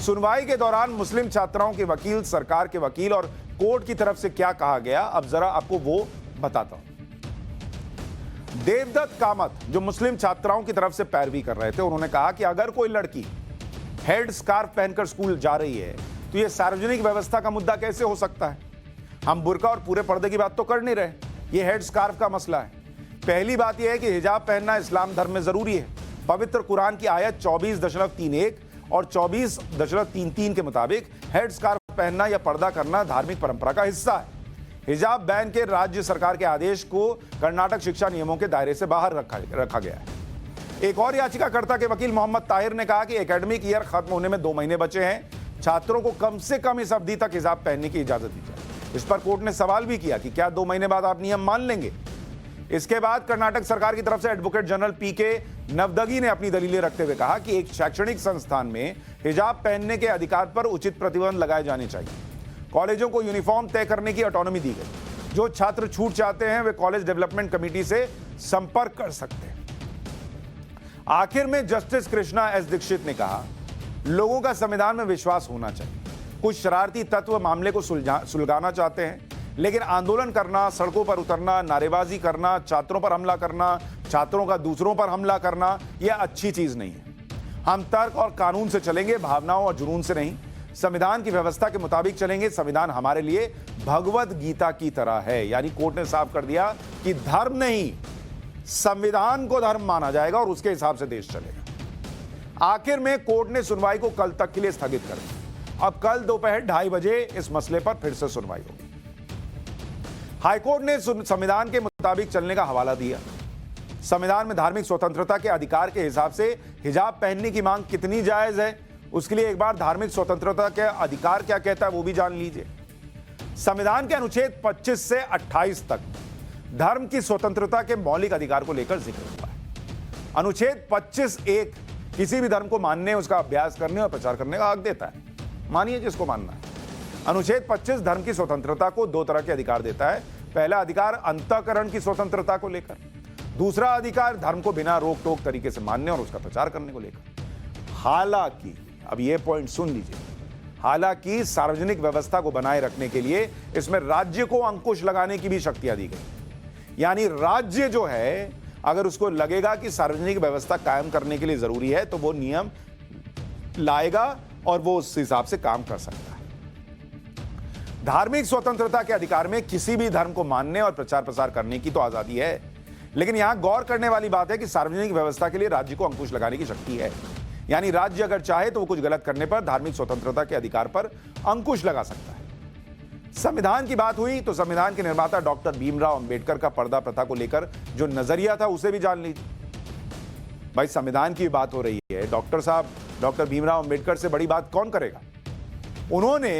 सुनवाई के दौरान मुस्लिम छात्राओं के वकील, सरकार के वकील और कोर्ट की तरफ से क्या कहा गया, अब जरा आपको वो बताता हूं। देवदत्त कामत जो मुस्लिम छात्राओं की तरफ से पैरवी कर रहे थे, उन्होंने कहा कि अगर कोई लड़की हेड स्कार्फ पहनकर स्कूल जा रही है तो यह सार्वजनिक व्यवस्था का मुद्दा कैसे हो सकता है। हम बुर्का और पूरे पर्दे की बात तो कर नहीं रहे, यह हेड स्कार्फ का मसला है। पहली बात यह है कि हिजाब पहनना इस्लाम धर्म में जरूरी है। पवित्र कुरान की आयत 24.31 और 24.33 के मुताबिक हेड स्कार्फ पहनना या पर्दा करना धार्मिक परंपरा का हिस्सा है। हिजाब बैन के राज्य सरकार के आदेश को कर्नाटक शिक्षा नियमों के दायरे से बाहर रखा गया है। एक और याचिकाकर्ता के वकील मोहम्मद ताहिर ने कहा कि एकेडमिक ईयर खत्म होने में 2 महीने बचे हैं, छात्रों को कम से कम इस अवधि तक हिजाब पहनने की इजाजत दी जाए। इस पर कोर्ट ने सवाल भी किया कि क्या 2 महीने बाद आप नियम मान लेंगे। इसके बाद कर्नाटक सरकार की तरफ से एडवोकेट जनरल पीके नवदगी ने अपनी दलीलें रखते हुए कहा कि एक शैक्षणिक संस्थान में हिजाब पहनने के अधिकार पर उचित प्रतिबंध लगाए जाने चाहिए। कॉलेजों को यूनिफॉर्म तय करने की ऑटोनॉमी दी गई। जो छात्र छूट चाहते हैं वे कॉलेज डेवलपमेंट कमेटी से संपर्क कर सकते हैं। आखिर में जस्टिस कृष्णा एस दीक्षित ने कहा, लोगों का संविधान में विश्वास होना चाहिए। कुछ शरारती तत्व मामले को सुलझाना चाहते हैं, लेकिन आंदोलन करना, सड़कों पर उतरना, नारेबाजी करना, छात्रों पर हमला करना, छात्रों का दूसरों पर हमला करना, यह अच्छी चीज नहीं है। हम तर्क और कानून से चलेंगे, भावनाओं और जुनून से नहीं। संविधान की व्यवस्था के मुताबिक चलेंगे। संविधान हमारे लिए भगवत गीता की तरह है। यानी कोर्ट ने साफ कर दिया कि धर्म नहीं, संविधान को धर्म माना जाएगा और उसके हिसाब से देश चलेगा। आखिर में कोर्ट ने सुनवाई को कल तक के लिए स्थगित कर दिया। अब कल दोपहर 2:30 बजे इस मसले पर फिर से सुनवाई होगी। हाईकोर्ट ने संविधान के मुताबिक चलने का हवाला दिया। संविधान में धार्मिक स्वतंत्रता के अधिकार के हिसाब से हिजाब पहनने की मांग कितनी जायज है, उसके लिए एक बार धार्मिक स्वतंत्रता के अधिकार क्या कहता है वो भी जान लीजिए। संविधान के अनुच्छेद 25 से 28 तक धर्म की स्वतंत्रता के मौलिक अधिकार को लेकर जिक्र हुआ है। अनुच्छेद 25(1) किसी भी धर्म को मानने, उसका अभ्यास करने और प्रचार करने का हक देता है। मानिए जिसको मानना है। अनुच्छेद 25 धर्म की स्वतंत्रता को 2 तरह के अधिकार देता है। पहला अधिकार अंतःकरण की स्वतंत्रता को लेकर, दूसरा अधिकार धर्म को बिना रोक टोक तरीके से मानने और उसका प्रचार करने को लेकर। हालांकि, अब यह पॉइंट सुन लीजिए, हालांकि सार्वजनिक व्यवस्था को बनाए रखने के लिए इसमें राज्य को अंकुश लगाने की भी शक्तियां दी गई। यानी राज्य जो है, अगर उसको लगेगा कि सार्वजनिक व्यवस्था कायम करने के लिए जरूरी है तो वो नियम लाएगा और वो उस हिसाब से काम कर सकता है। धार्मिक स्वतंत्रता के अधिकार में किसी भी धर्म को मानने और प्रचार प्रसार करने की तो आजादी है, लेकिन यहां गौर करने वाली बात है कि सार्वजनिक व्यवस्था के लिए राज्य को अंकुश लगाने की शक्ति है। यानी राज्य अगर चाहे तो वो कुछ गलत करने पर धार्मिक स्वतंत्रता के अधिकार पर अंकुश लगा सकता है। संविधान की बात हुई तो संविधान के निर्माता डॉक्टर भीमराव अंबेडकर का पर्दा प्रथा को लेकर जो नजरिया था उसे भी जान लीजिए। भाई संविधान की बात हो रही है, डॉक्टर साहब डॉक्टर भीमराव अंबेडकर से बड़ी बात कौन करेगा। उन्होंने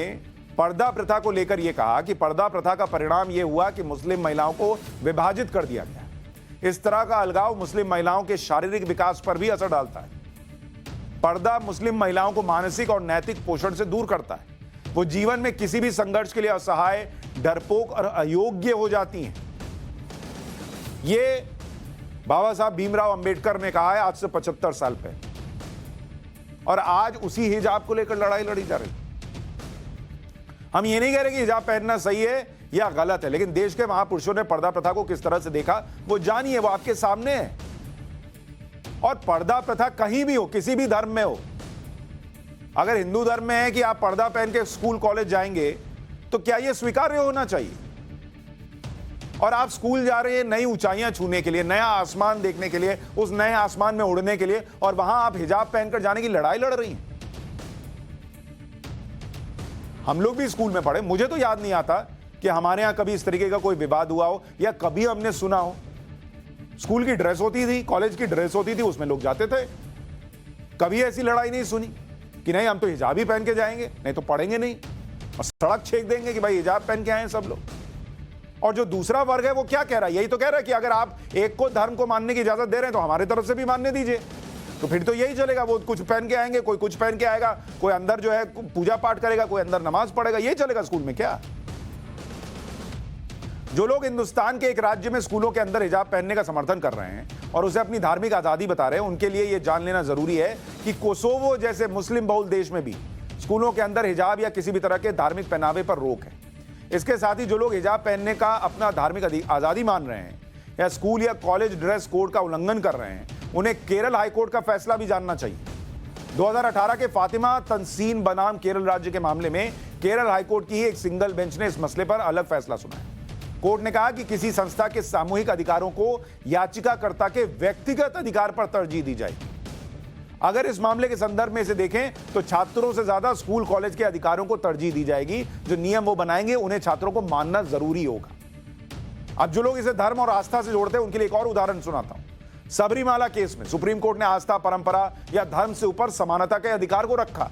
पर्दा प्रथा को लेकर यह कहा कि पर्दा प्रथा का परिणाम यह हुआ कि मुस्लिम महिलाओं को विभाजित कर दिया गया। इस तरह का अलगाव मुस्लिम महिलाओं के शारीरिक विकास पर भी असर डालता है। पर्दा मुस्लिम महिलाओं को मानसिक और नैतिक पोषण से दूर करता है। वो जीवन में किसी भी संघर्ष के लिए असहाय, डरपोक और अयोग्य हो जाती हैं। ये बाबा साहब भीमराव अंबेडकर ने कहा है आज से 75 साल पहले, और आज उसी हिजाब को लेकर लड़ाई लड़ी जा रही। हम ये नहीं कह रहे कि हिजाब पहनना सही है या गलत है, लेकिन देश के महापुरुषों ने पर्दा प्रथा को किस तरह से देखा वो जानिए, वो आपके सामने है। और पर्दा प्रथा कहीं भी हो, किसी भी धर्म में हो, अगर हिंदू धर्म में है कि आप पर्दा पहन के स्कूल कॉलेज जाएंगे तो क्या यह स्वीकार्य होना चाहिए? और आप स्कूल जा रहे हैं नई ऊंचाइयां छूने के लिए, नया आसमान देखने के लिए, उस नए आसमान में उड़ने के लिए, और वहां आप हिजाब पहनकर जाने की लड़ाई लड़ रही हैं। हम लोग भी स्कूल में पढ़े, मुझे तो याद नहीं आता कि हमारे यहां कभी इस तरीके का कोई विवाद हुआ हो या कभी हमने सुना हो। स्कूल की ड्रेस होती थी, कॉलेज की ड्रेस होती थी, उसमें लोग जाते थे। कभी ऐसी लड़ाई नहीं सुनी कि नहीं हम तो हिजाब ही पहन के जाएंगे, नहीं तो पढ़ेंगे नहीं, और सड़क छेक देंगे कि भाई हिजाब पहन के आए सब लोग। और जो दूसरा वर्ग है वो क्या कह रहा है? यही तो कह रहा है कि अगर आप एक को धर्म को मानने की इजाजत दे रहे हैं तो हमारी तरफ से भी मानने दीजिए। तो फिर तो यही चलेगा, वो कुछ पहन के आएंगे, कोई कुछ पहन के आएगा, कोई अंदर जो है पूजा पाठ करेगा, कोई अंदर नमाज पढ़ेगा, यही चलेगा स्कूल में क्या? जो लोग हिंदुस्तान के एक राज्य में स्कूलों के अंदर हिजाब पहनने का समर्थन कर रहे हैं और उसे अपनी धार्मिक आजादी बता रहे हैं, उनके लिए यह जान लेना जरूरी है कि कोसोवो जैसे मुस्लिम बहुल देश में भी स्कूलों के अंदर हिजाब या किसी भी तरह के धार्मिक पहनावे पर रोक है। इसके साथ ही जो लोग हिजाब पहनने का अपना धार्मिक आजादी मान रहे हैं या स्कूल या कॉलेज ड्रेस कोड का उल्लंघन कर रहे हैं, उन्हें केरल हाईकोर्ट का फैसला भी जानना चाहिए। 2018 के फातिमा तंसीन बनाम केरल राज्य के मामले में केरल हाईकोर्ट की ही एक सिंगल बेंच ने इस मसले पर अलग फैसला सुनाया। कोर्ट ने कहा कि किसी संस्था के सामूहिक अधिकारों को याचिकाकर्ता के व्यक्तिगत अधिकार पर तरजीह दी जाएगी। अगर इस मामले के संदर्भ में इसे देखें तो छात्रों से ज्यादा स्कूल कॉलेज के अधिकारों को तरजीह दी जाएगी। जो नियम वो बनाएंगे उन्हें छात्रों को मानना जरूरी होगा। अब जो लोग इसे धर्म और आस्था से जोड़ते हैं उनके लिए एक और उदाहरण सुनाता हूं। सबरीमाला केस में सुप्रीम कोर्ट ने आस्था, परंपरा या धर्म से ऊपर समानता के अधिकार को रखा।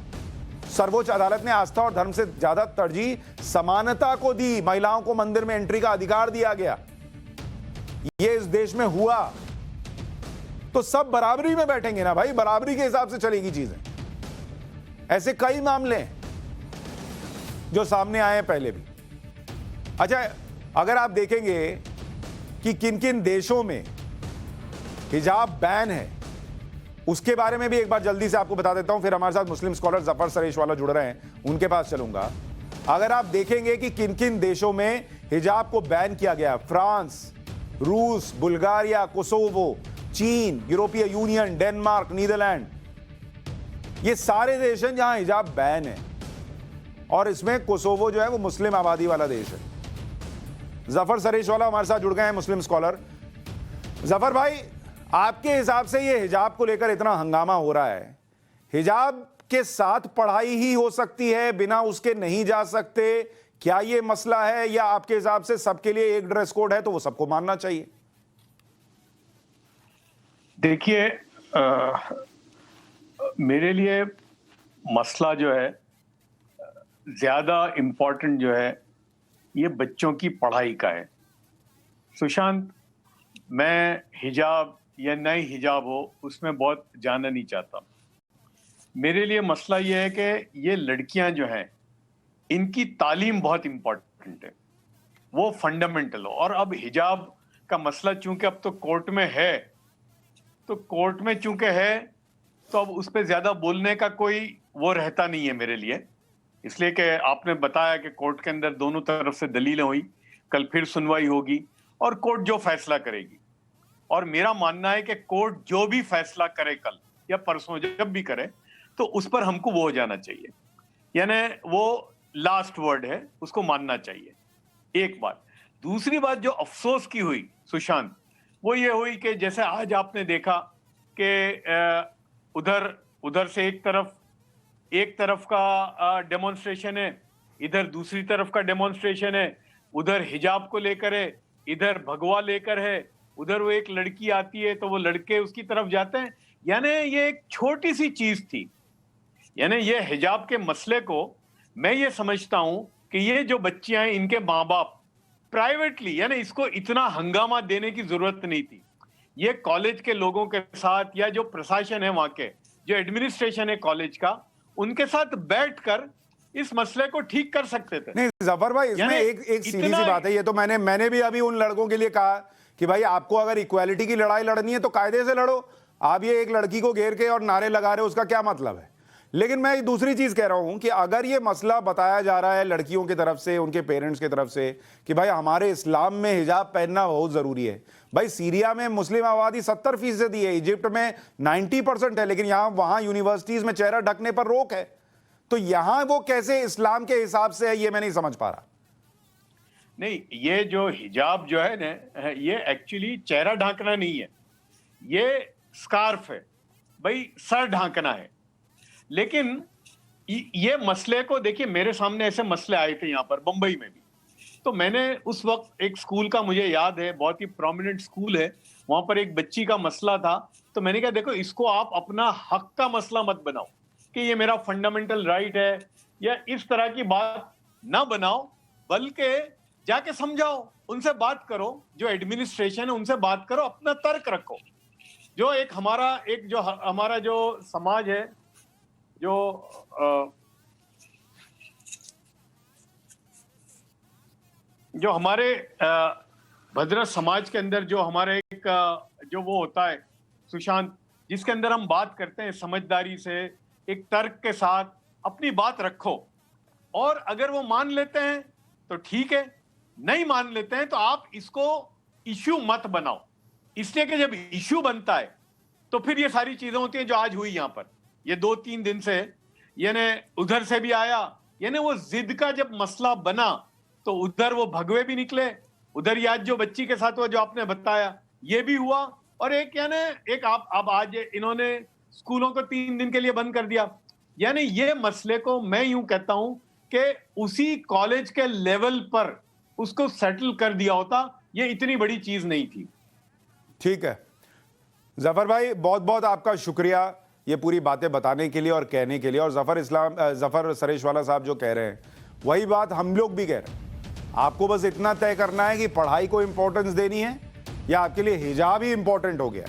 सर्वोच्च अदालत ने आस्था और धर्म से ज्यादा तरजीह समानता को दी। महिलाओं को मंदिर में एंट्री का अधिकार दिया गया। यह इस देश में हुआ तो सब बराबरी में बैठेंगे ना भाई, बराबरी के हिसाब से चलेगी चीजें। ऐसे कई मामले हैं जो सामने आए हैं पहले भी। अच्छा, अगर आप देखेंगे कि किन किन देशों में हिजाब बैन है, उसके बारे में भी एक बार जल्दी से आपको बता देता हूं, फिर हमारे साथ मुस्लिम स्कॉलर जफर सरेशवाला जुड़ रहे हैं, उनके पास चलूंगा। अगर आप देखेंगे कि किन किन देशों में हिजाब को बैन किया गया, फ्रांस, रूस, बुल्गारिया, कोसोवो, चीन, यूरोपीय यूनियन, डेनमार्क, नीदरलैंड, ये सारे देश हैं जहां हिजाब बैन है। और इसमें कोसोवो जो है वो मुस्लिम आबादी वाला देश है। जफर सरेशवाला हमारे साथ जुड़ गए हैं, मुस्लिम स्कॉलर। जफर भाई, आपके हिसाब से ये हिजाब को लेकर इतना हंगामा हो रहा है, हिजाब के साथ पढ़ाई ही हो सकती है, बिना उसके नहीं जा सकते, क्या ये मसला है, या आपके हिसाब से सबके लिए एक ड्रेस कोड है तो वो सबको मानना चाहिए?
देखिए, मेरे लिए मसला जो है ज्यादा इम्पोर्टेंट जो है ये बच्चों की पढ़ाई का है। सुशांत, मैं हिजाब या नहीं हिजाब हो उसमें बहुत जानना नहीं चाहता। मेरे लिए मसला ये है कि ये लड़कियां जो हैं इनकी तालीम बहुत इम्पोर्टेंट है, वो फंडामेंटल हो। और अब हिजाब का मसला चूंकि अब तो कोर्ट में है, तो कोर्ट में चूंकि है तो अब उस पर ज्यादा बोलने का कोई वो रहता नहीं है मेरे लिए, इसलिए कि आपने बताया कि कोर्ट के अंदर दोनों तरफ से दलीलें हुई, कल फिर सुनवाई होगी और कोर्ट जो फैसला करेगी। और मेरा मानना है कि कोर्ट जो भी फैसला करे कल या परसों जब भी करे तो उस पर हमको वो हो जाना चाहिए, यानी वो लास्ट वर्ड है, उसको मानना चाहिए। एक बात। दूसरी बात जो अफसोस की हुई सुशांत, वो ये हुई कि जैसे आज आपने देखा कि उधर से एक तरफ का डेमोन्स्ट्रेशन है, इधर दूसरी तरफ का डेमोन्स्ट्रेशन है, उधर हिजाब को लेकर है, इधर भगवा लेकर है, उधर वो एक लड़की आती है तो वो लड़के उसकी तरफ जाते हैं। यानी ये एक छोटी सी चीज थी, यानी ये हिजाब के मसले को मैं ये समझता हूं कि ये जो बच्चियां हैं इनके माँ बाप प्राइवेटली, यानी इसको इतना हंगामा देने की जरूरत नहीं थी। ये कॉलेज के लोगों के साथ या जो प्रशासन है वहां के, जो एडमिनिस्ट्रेशन है कॉलेज का, उनके साथ बैठकर इस मसले को ठीक कर सकते थे।
नहीं जफर भाई, इसमें एक सीधी सी बात है, ये तो मैंने भी अभी उन लड़कों के लिए कहा कि भाई आपको अगर इक्वालिटी की लड़ाई लड़नी है तो कायदे से लड़ो। आप ये एक लड़की को घेर के और नारे लगा रहे हो, उसका क्या मतलब है? लेकिन मैं दूसरी चीज कह रहा हूं कि अगर ये मसला बताया जा रहा है लड़कियों की तरफ से, उनके पेरेंट्स की तरफ से कि भाई हमारे इस्लाम में हिजाब पहनना बहुत जरूरी है। भाई सीरिया में मुस्लिम आबादी 70% है, इजिप्ट में 90% है, लेकिन यहां वहां यूनिवर्सिटीज में चेहरा ढकने पर रोक है। तो यहां वो कैसे इस्लाम के हिसाब से है, ये मैं नहीं समझ पा रहा।
नहीं, ये जो हिजाब जो है ना, ये एक्चुअली चेहरा ढांकना नहीं है, ये स्कार्फ है, भाई सर ढांकना है। लेकिन ये मसले को देखिए, मेरे सामने ऐसे मसले आए थे यहाँ पर बंबई में भी, तो मैंने उस वक्त एक स्कूल का, मुझे याद है, बहुत ही प्रोमिनेंट स्कूल है, वहां पर एक बच्ची का मसला था। तो मैंने कहा देखो, इसको आप अपना हक का मसला मत बनाओ कि ये मेरा फंडामेंटल राइट है, या इस तरह की बात ना बनाओ, बल्कि जाके समझाओ, उनसे बात करो, जो एडमिनिस्ट्रेशन है उनसे बात करो, अपना तर्क रखो। जो एक हमारा जो समाज है, जो हमारे भद्र समाज के अंदर जो हमारे एक जो वो होता है सुशांत, जिसके अंदर हम बात करते हैं समझदारी से, एक तर्क के साथ अपनी बात रखो, और अगर वो मान लेते हैं तो ठीक है, नहीं मान लेते हैं तो आप इसको इश्यू मत बनाओ। इसलिए कि जब इश्यू बनता है तो फिर ये सारी चीजें होती हैं जो आज हुई यहाँ पर, ये 2-3 दिन से, यानी उधर से भी आया, यानी वो जिद का जब मसला बना तो उधर वो भगवे भी निकले, उधर आज जो बच्ची के साथ हुआ जो आपने बताया ये भी हुआ, और एक आप आज इन्होंने स्कूलों को 3 दिन के लिए बंद कर दिया। यानी ये मसले को मैं यूं कहता हूं कि उसी कॉलेज के लेवल पर उसको सेटल कर दिया होता, ये इतनी बड़ी चीज नहीं थी।
ठीक है जफर भाई, बहुत बहुत आपका शुक्रिया ये पूरी बातें बताने के लिए और कहने के लिए। और जफर सरेशवाला साहब जो कह रहे हैं वही बात हम लोग भी कह रहे हैं। आपको बस इतना तय करना है कि पढ़ाई को इंपॉर्टेंस देनी है या आपके लिए हिजाब ही इंपॉर्टेंट हो गया।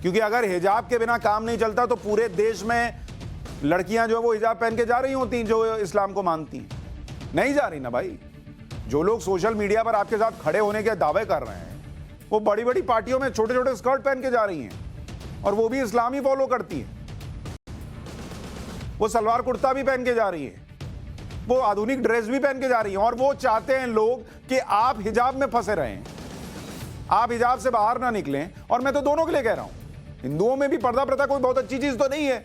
क्योंकि अगर हिजाब के बिना काम नहीं चलता तो पूरे देश में लड़कियां जो है वो हिजाब पहन के जा रही होती, जो इस्लाम को मानती हैं, नहीं जा रही ना भाई। जो लोग सोशल मीडिया पर आपके साथ खड़े होने के दावे कर रहे हैं वो बड़ी बड़ी पार्टियों में छोटे छोटे स्कर्ट पहन के जा रही हैं, और वो भी इस्लाम ही फॉलो करती हैं। वो सलवार कुर्ता भी पहन के जा रही हैं, वो आधुनिक ड्रेस भी पहन के जा रही हैं, और वो चाहते हैं लोग कि आप हिजाब में फंसे रहें, आप हिजाब से बाहर ना निकलें। और मैं तो दोनों के लिए कह रहा हूं, हिंदुओं में भी पर्दा प्रथा कोई बहुत अच्छी चीज तो नहीं है।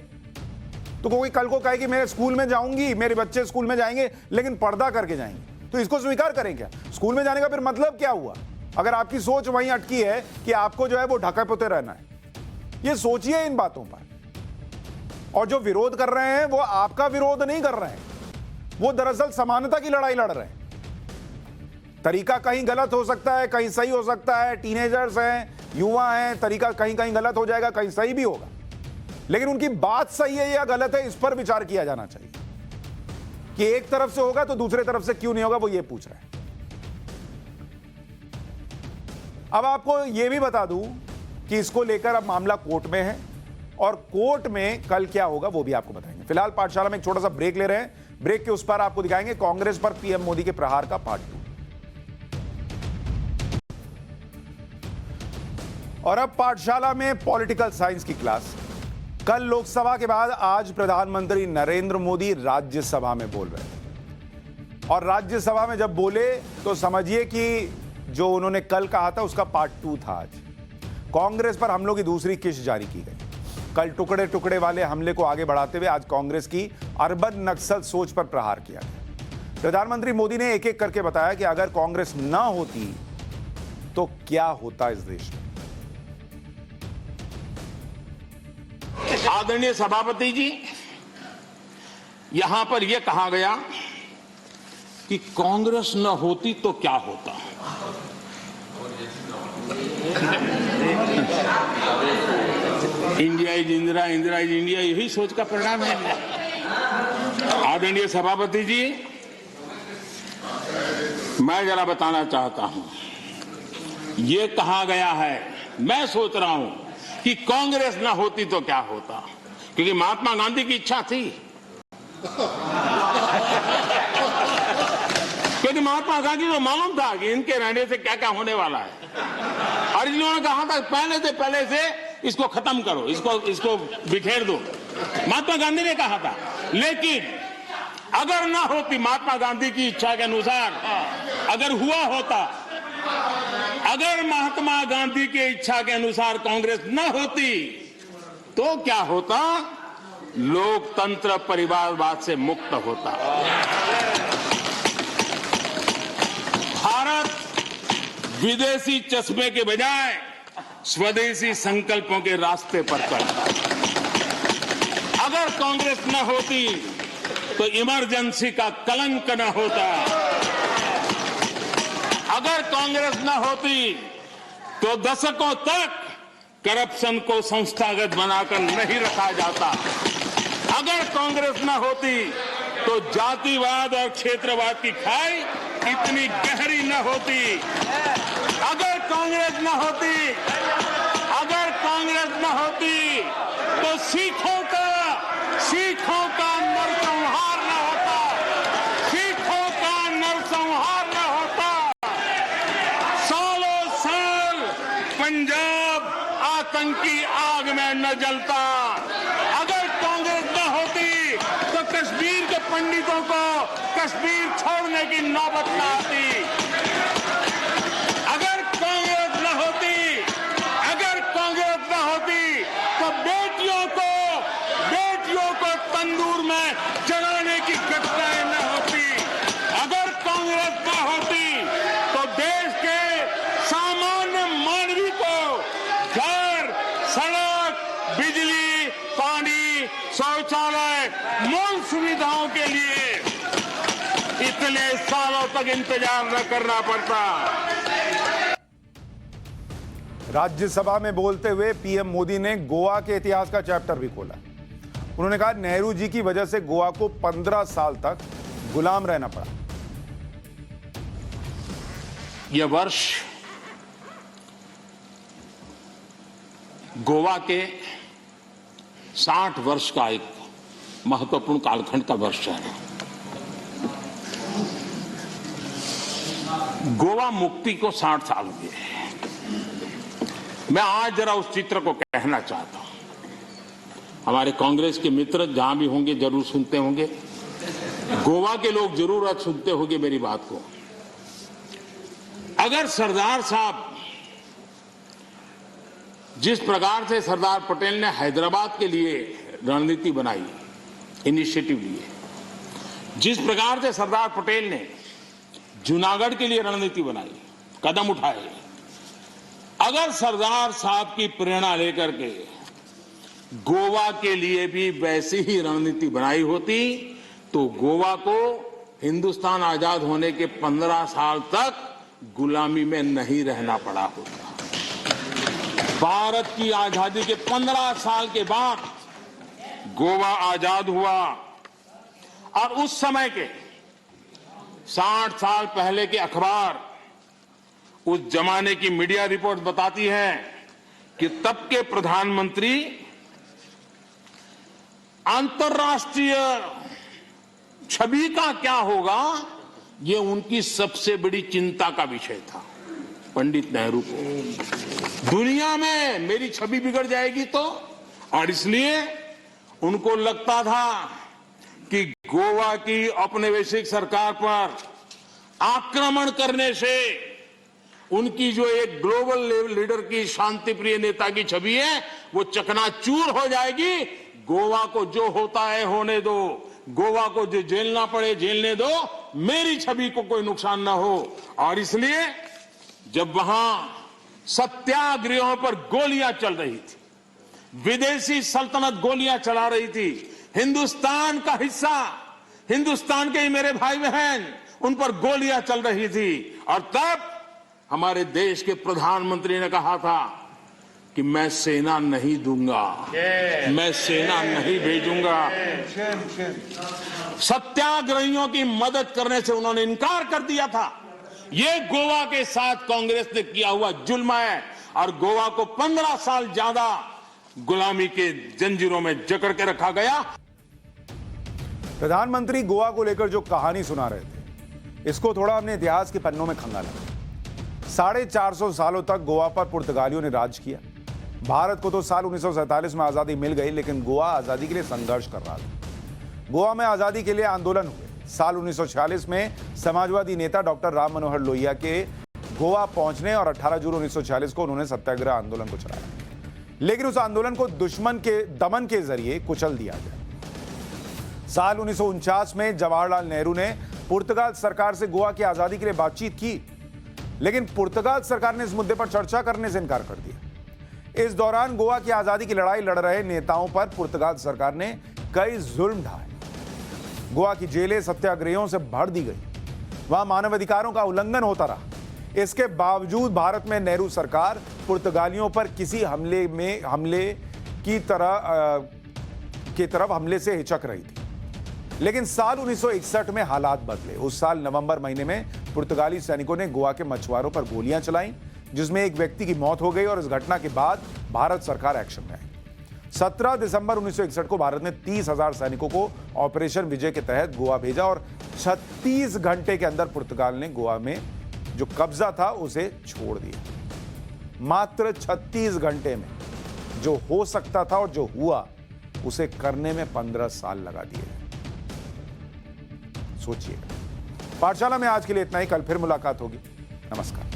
तो कोई कल को कहे कि मैं स्कूल में जाऊंगी, मेरे बच्चे स्कूल में जाएंगे लेकिन पर्दा करके जाएंगे, तो इसको स्वीकार करें क्या? स्कूल में जाने का फिर मतलब क्या हुआ? अगर आपकी सोच वहीं अटकी है कि आपको जो है वो ढके पुते रहना है, ये सोचिए इन बातों पर। और जो विरोध कर रहे हैं वो आपका विरोध नहीं कर रहे हैं, वो दरअसल समानता की लड़ाई लड़ रहे हैं। तरीका कहीं गलत हो सकता है, कहीं सही हो सकता है, टीनेजर्स हैं, युवा हैं, तरीका कहीं कहीं गलत हो जाएगा, कहीं सही भी होगा, लेकिन उनकी बात सही है या गलत है इस पर विचार किया जाना चाहिए। कि एक तरफ से होगा तो दूसरे तरफ से क्यों नहीं होगा, वो ये पूछ रहे हैं। अब आपको यह भी बता दूं कि इसको लेकर अब मामला कोर्ट में है, और कोर्ट में कल क्या होगा वो भी आपको बताएंगे। फिलहाल पाठशाला में एक छोटा सा ब्रेक ले रहे हैं, ब्रेक के उस पर आपको दिखाएंगे कांग्रेस पर पीएम मोदी के प्रहार का पार्ट 2। और अब पाठशाला में पॉलिटिकल साइंस की क्लास। कल लोकसभा के बाद आज प्रधानमंत्री नरेंद्र मोदी राज्यसभा में बोल रहे थे, और राज्यसभा में जब बोले तो समझिए कि जो उन्होंने कल कहा था उसका पार्ट 2 था। आज कांग्रेस पर हमलों की दूसरी किस्त जारी की गई। कल टुकड़े टुकड़े वाले हमले को आगे बढ़ाते हुए आज कांग्रेस की अर्बन नक्सल सोच पर प्रहार किया गया। प्रधानमंत्री मोदी ने एक एक करके बताया कि अगर कांग्रेस ना होती तो क्या होता इस देश में।
आदरणीय सभापति जी, यहां पर यह कहा गया कि कांग्रेस न होती तो क्या होता। India is Indira, Indira is India, यही सोच का परिणाम है। आदरणीय सभापति जी, मैं जरा बताना चाहता हूं, ये कहा गया है, मैं सोच रहा हूं कि कांग्रेस ना होती तो क्या होता, क्योंकि महात्मा गांधी की इच्छा थी। क्योंकि महात्मा गांधी को मालूम था कि इनके रहने से क्या क्या होने वाला है, और इन्होंने कहा था पहले से इसको खत्म करो, इसको बिखेर दो, महात्मा गांधी ने कहा था। लेकिन अगर ना होती महात्मा गांधी की इच्छा के अनुसार, अगर हुआ होता, अगर महात्मा गांधी की इच्छा के अनुसार कांग्रेस न होती तो क्या होता? लोकतंत्र परिवारवाद से मुक्त होता। भारत विदेशी चश्मे के बजाय स्वदेशी संकल्पों के रास्ते पर चलता। अगर कांग्रेस न होती तो इमरजेंसी का कलंक न होता। अगर कांग्रेस न होती तो दशकों तक करप्शन को संस्थागत बनाकर नहीं रखा जाता। अगर कांग्रेस न होती तो जातिवाद और क्षेत्रवाद की खाई इतनी गहरी न होती। अगर कांग्रेस न होती, तो सिखों का नरसंहार न होता, सिखों का नरसंहार न होता। सालों साल पंजाब आतंकी आग में न जलता। अगर कांग्रेस न होती तो कश्मीर के पंडितों को कश्मीर छोड़ने की नौबत न आती। अगर कांग्रेस न होती तो बेटियों को तंदूर में जलाने की घटनाएं न होती। अगर कांग्रेस न होती तो देश के सामान्य मानवी को घर, सड़क, बिजली, पानी, शौचालय, मूल सुविधाओं के लिए इतने सालों तक इंतजार न करना पड़ता।
राज्यसभा में बोलते हुए पीएम मोदी ने गोवा के इतिहास का चैप्टर भी खोला। उन्होंने कहा, नेहरू जी की वजह से गोवा को 15 साल तक गुलाम रहना पड़ा।
यह वर्ष गोवा के 60 वर्ष का एक महत्वपूर्ण कालखंड का वर्ष है। गोवा मुक्ति को 60 साल हुए। मैं आज जरा उस चित्र को कहना चाहता हूं। हमारे कांग्रेस के मित्र जहां भी होंगे जरूर सुनते होंगे, गोवा के लोग जरूर आज सुनते होंगे मेरी बात को। अगर सरदार साहब, जिस प्रकार से सरदार पटेल ने हैदराबाद के लिए रणनीति बनाई, इनिशिएटिव लिए, जिस प्रकार से सरदार पटेल ने जूनागढ़ के लिए रणनीति बनाई, कदम उठाए, अगर सरदार साहब की प्रेरणा लेकर के गोवा के लिए भी वैसी ही रणनीति बनाई होती तो गोवा को हिंदुस्तान आजाद होने के 15 साल तक गुलामी में नहीं रहना पड़ा होता। भारत की आजादी के 15 साल के बाद गोवा आजाद हुआ और उस समय के 60 साल पहले के अखबार, उस जमाने की मीडिया रिपोर्ट बताती है कि तब के प्रधानमंत्री अंतर्राष्ट्रीय छवि का क्या होगा, ये उनकी सबसे बड़ी चिंता का विषय था। पंडित नेहरू को दुनिया में मेरी छवि बिगड़ जाएगी तो, और इसलिए उनको लगता था कि गोवा की औपनिवेशिक सरकार पर आक्रमण करने से उनकी जो एक ग्लोबल लीडर की, शांतिप्रिय नेता की छवि है, वो चकनाचूर हो जाएगी। गोवा को जो होता है होने दो, गोवा को जो झेलना पड़े झेलने दो, मेरी छवि को कोई नुकसान ना हो। और इसलिए जब वहां सत्याग्रहों पर गोलियां चल रही थी, विदेशी सल्तनत गोलियां चला रही थी, हिंदुस्तान का हिस्सा, हिंदुस्तान के ही मेरे भाई बहन, उन पर गोलियां चल रही थी, और तब हमारे देश के प्रधानमंत्री ने कहा था कि मैं सेना नहीं दूंगा, मैं सेना नहीं भेजूंगा। सत्याग्रहियों की मदद करने से उन्होंने इनकार कर दिया था। ये गोवा के साथ कांग्रेस ने किया हुआ जुल्म है और गोवा को 15 साल ज्यादा गुलामी के जंजीरों में जकड़ के रखा गया।
प्रधानमंत्री गोवा को लेकर जो कहानी सुना रहे थे, इसको थोड़ा हमने इतिहास के पन्नों में खंगाला। 450 सालों तक गोवा पर पुर्तगालियों ने राज किया। भारत को तो साल 1947 में आजादी मिल गई, लेकिन गोवा आजादी के लिए संघर्ष कर रहा था। गोवा में आजादी के लिए आंदोलन हुए। साल 1946 में समाजवादी नेता डॉक्टर राम मनोहर लोहिया के गोवा पहुंचने और 18 जून 1946 को उन्होंने सत्याग्रह आंदोलन को चलाया, लेकिन उस आंदोलन को दुश्मन के दमन के जरिए कुचल दिया गया। साल 1949 में जवाहरलाल नेहरू ने पुर्तगाल सरकार से गोवा की आजादी के लिए बातचीत की, लेकिन पुर्तगाल सरकार ने इस मुद्दे पर चर्चा करने से इनकार कर दिया। इस दौरान गोवा की आजादी की लड़ाई लड़ रहे नेताओं पर पुर्तगाल सरकार ने कई जुल्म ढाए। गोवा की जेलें सत्याग्रहियों से भर दी गई, वहां मानवाधिकारों का उल्लंघन होता रहा। इसके बावजूद भारत में नेहरू सरकार पुर्तगालियों पर किसी हमले की तरफ हमले से हिचक रही थी। लेकिन साल 1961 में हालात बदले। उस साल नवंबर महीने में पुर्तगाली सैनिकों ने गोवा के मछुआरों पर गोलियां चलाईं, जिसमें एक व्यक्ति की मौत हो गई और इस घटना के बाद भारत सरकार एक्शन में आई। 17 दिसंबर 1961 को भारत ने 30,000 सैनिकों को ऑपरेशन विजय के तहत गोवा भेजा और 36 घंटे के अंदर पुर्तगाल ने गोवा में जो कब्जा था उसे छोड़ दिया। मात्र 36 घंटे में जो हो सकता था और जो हुआ उसे करने में 15 साल लगा दिए। सोचिए। पाठशाला में आज के लिए इतना ही। कल फिर मुलाकात होगी। नमस्कार।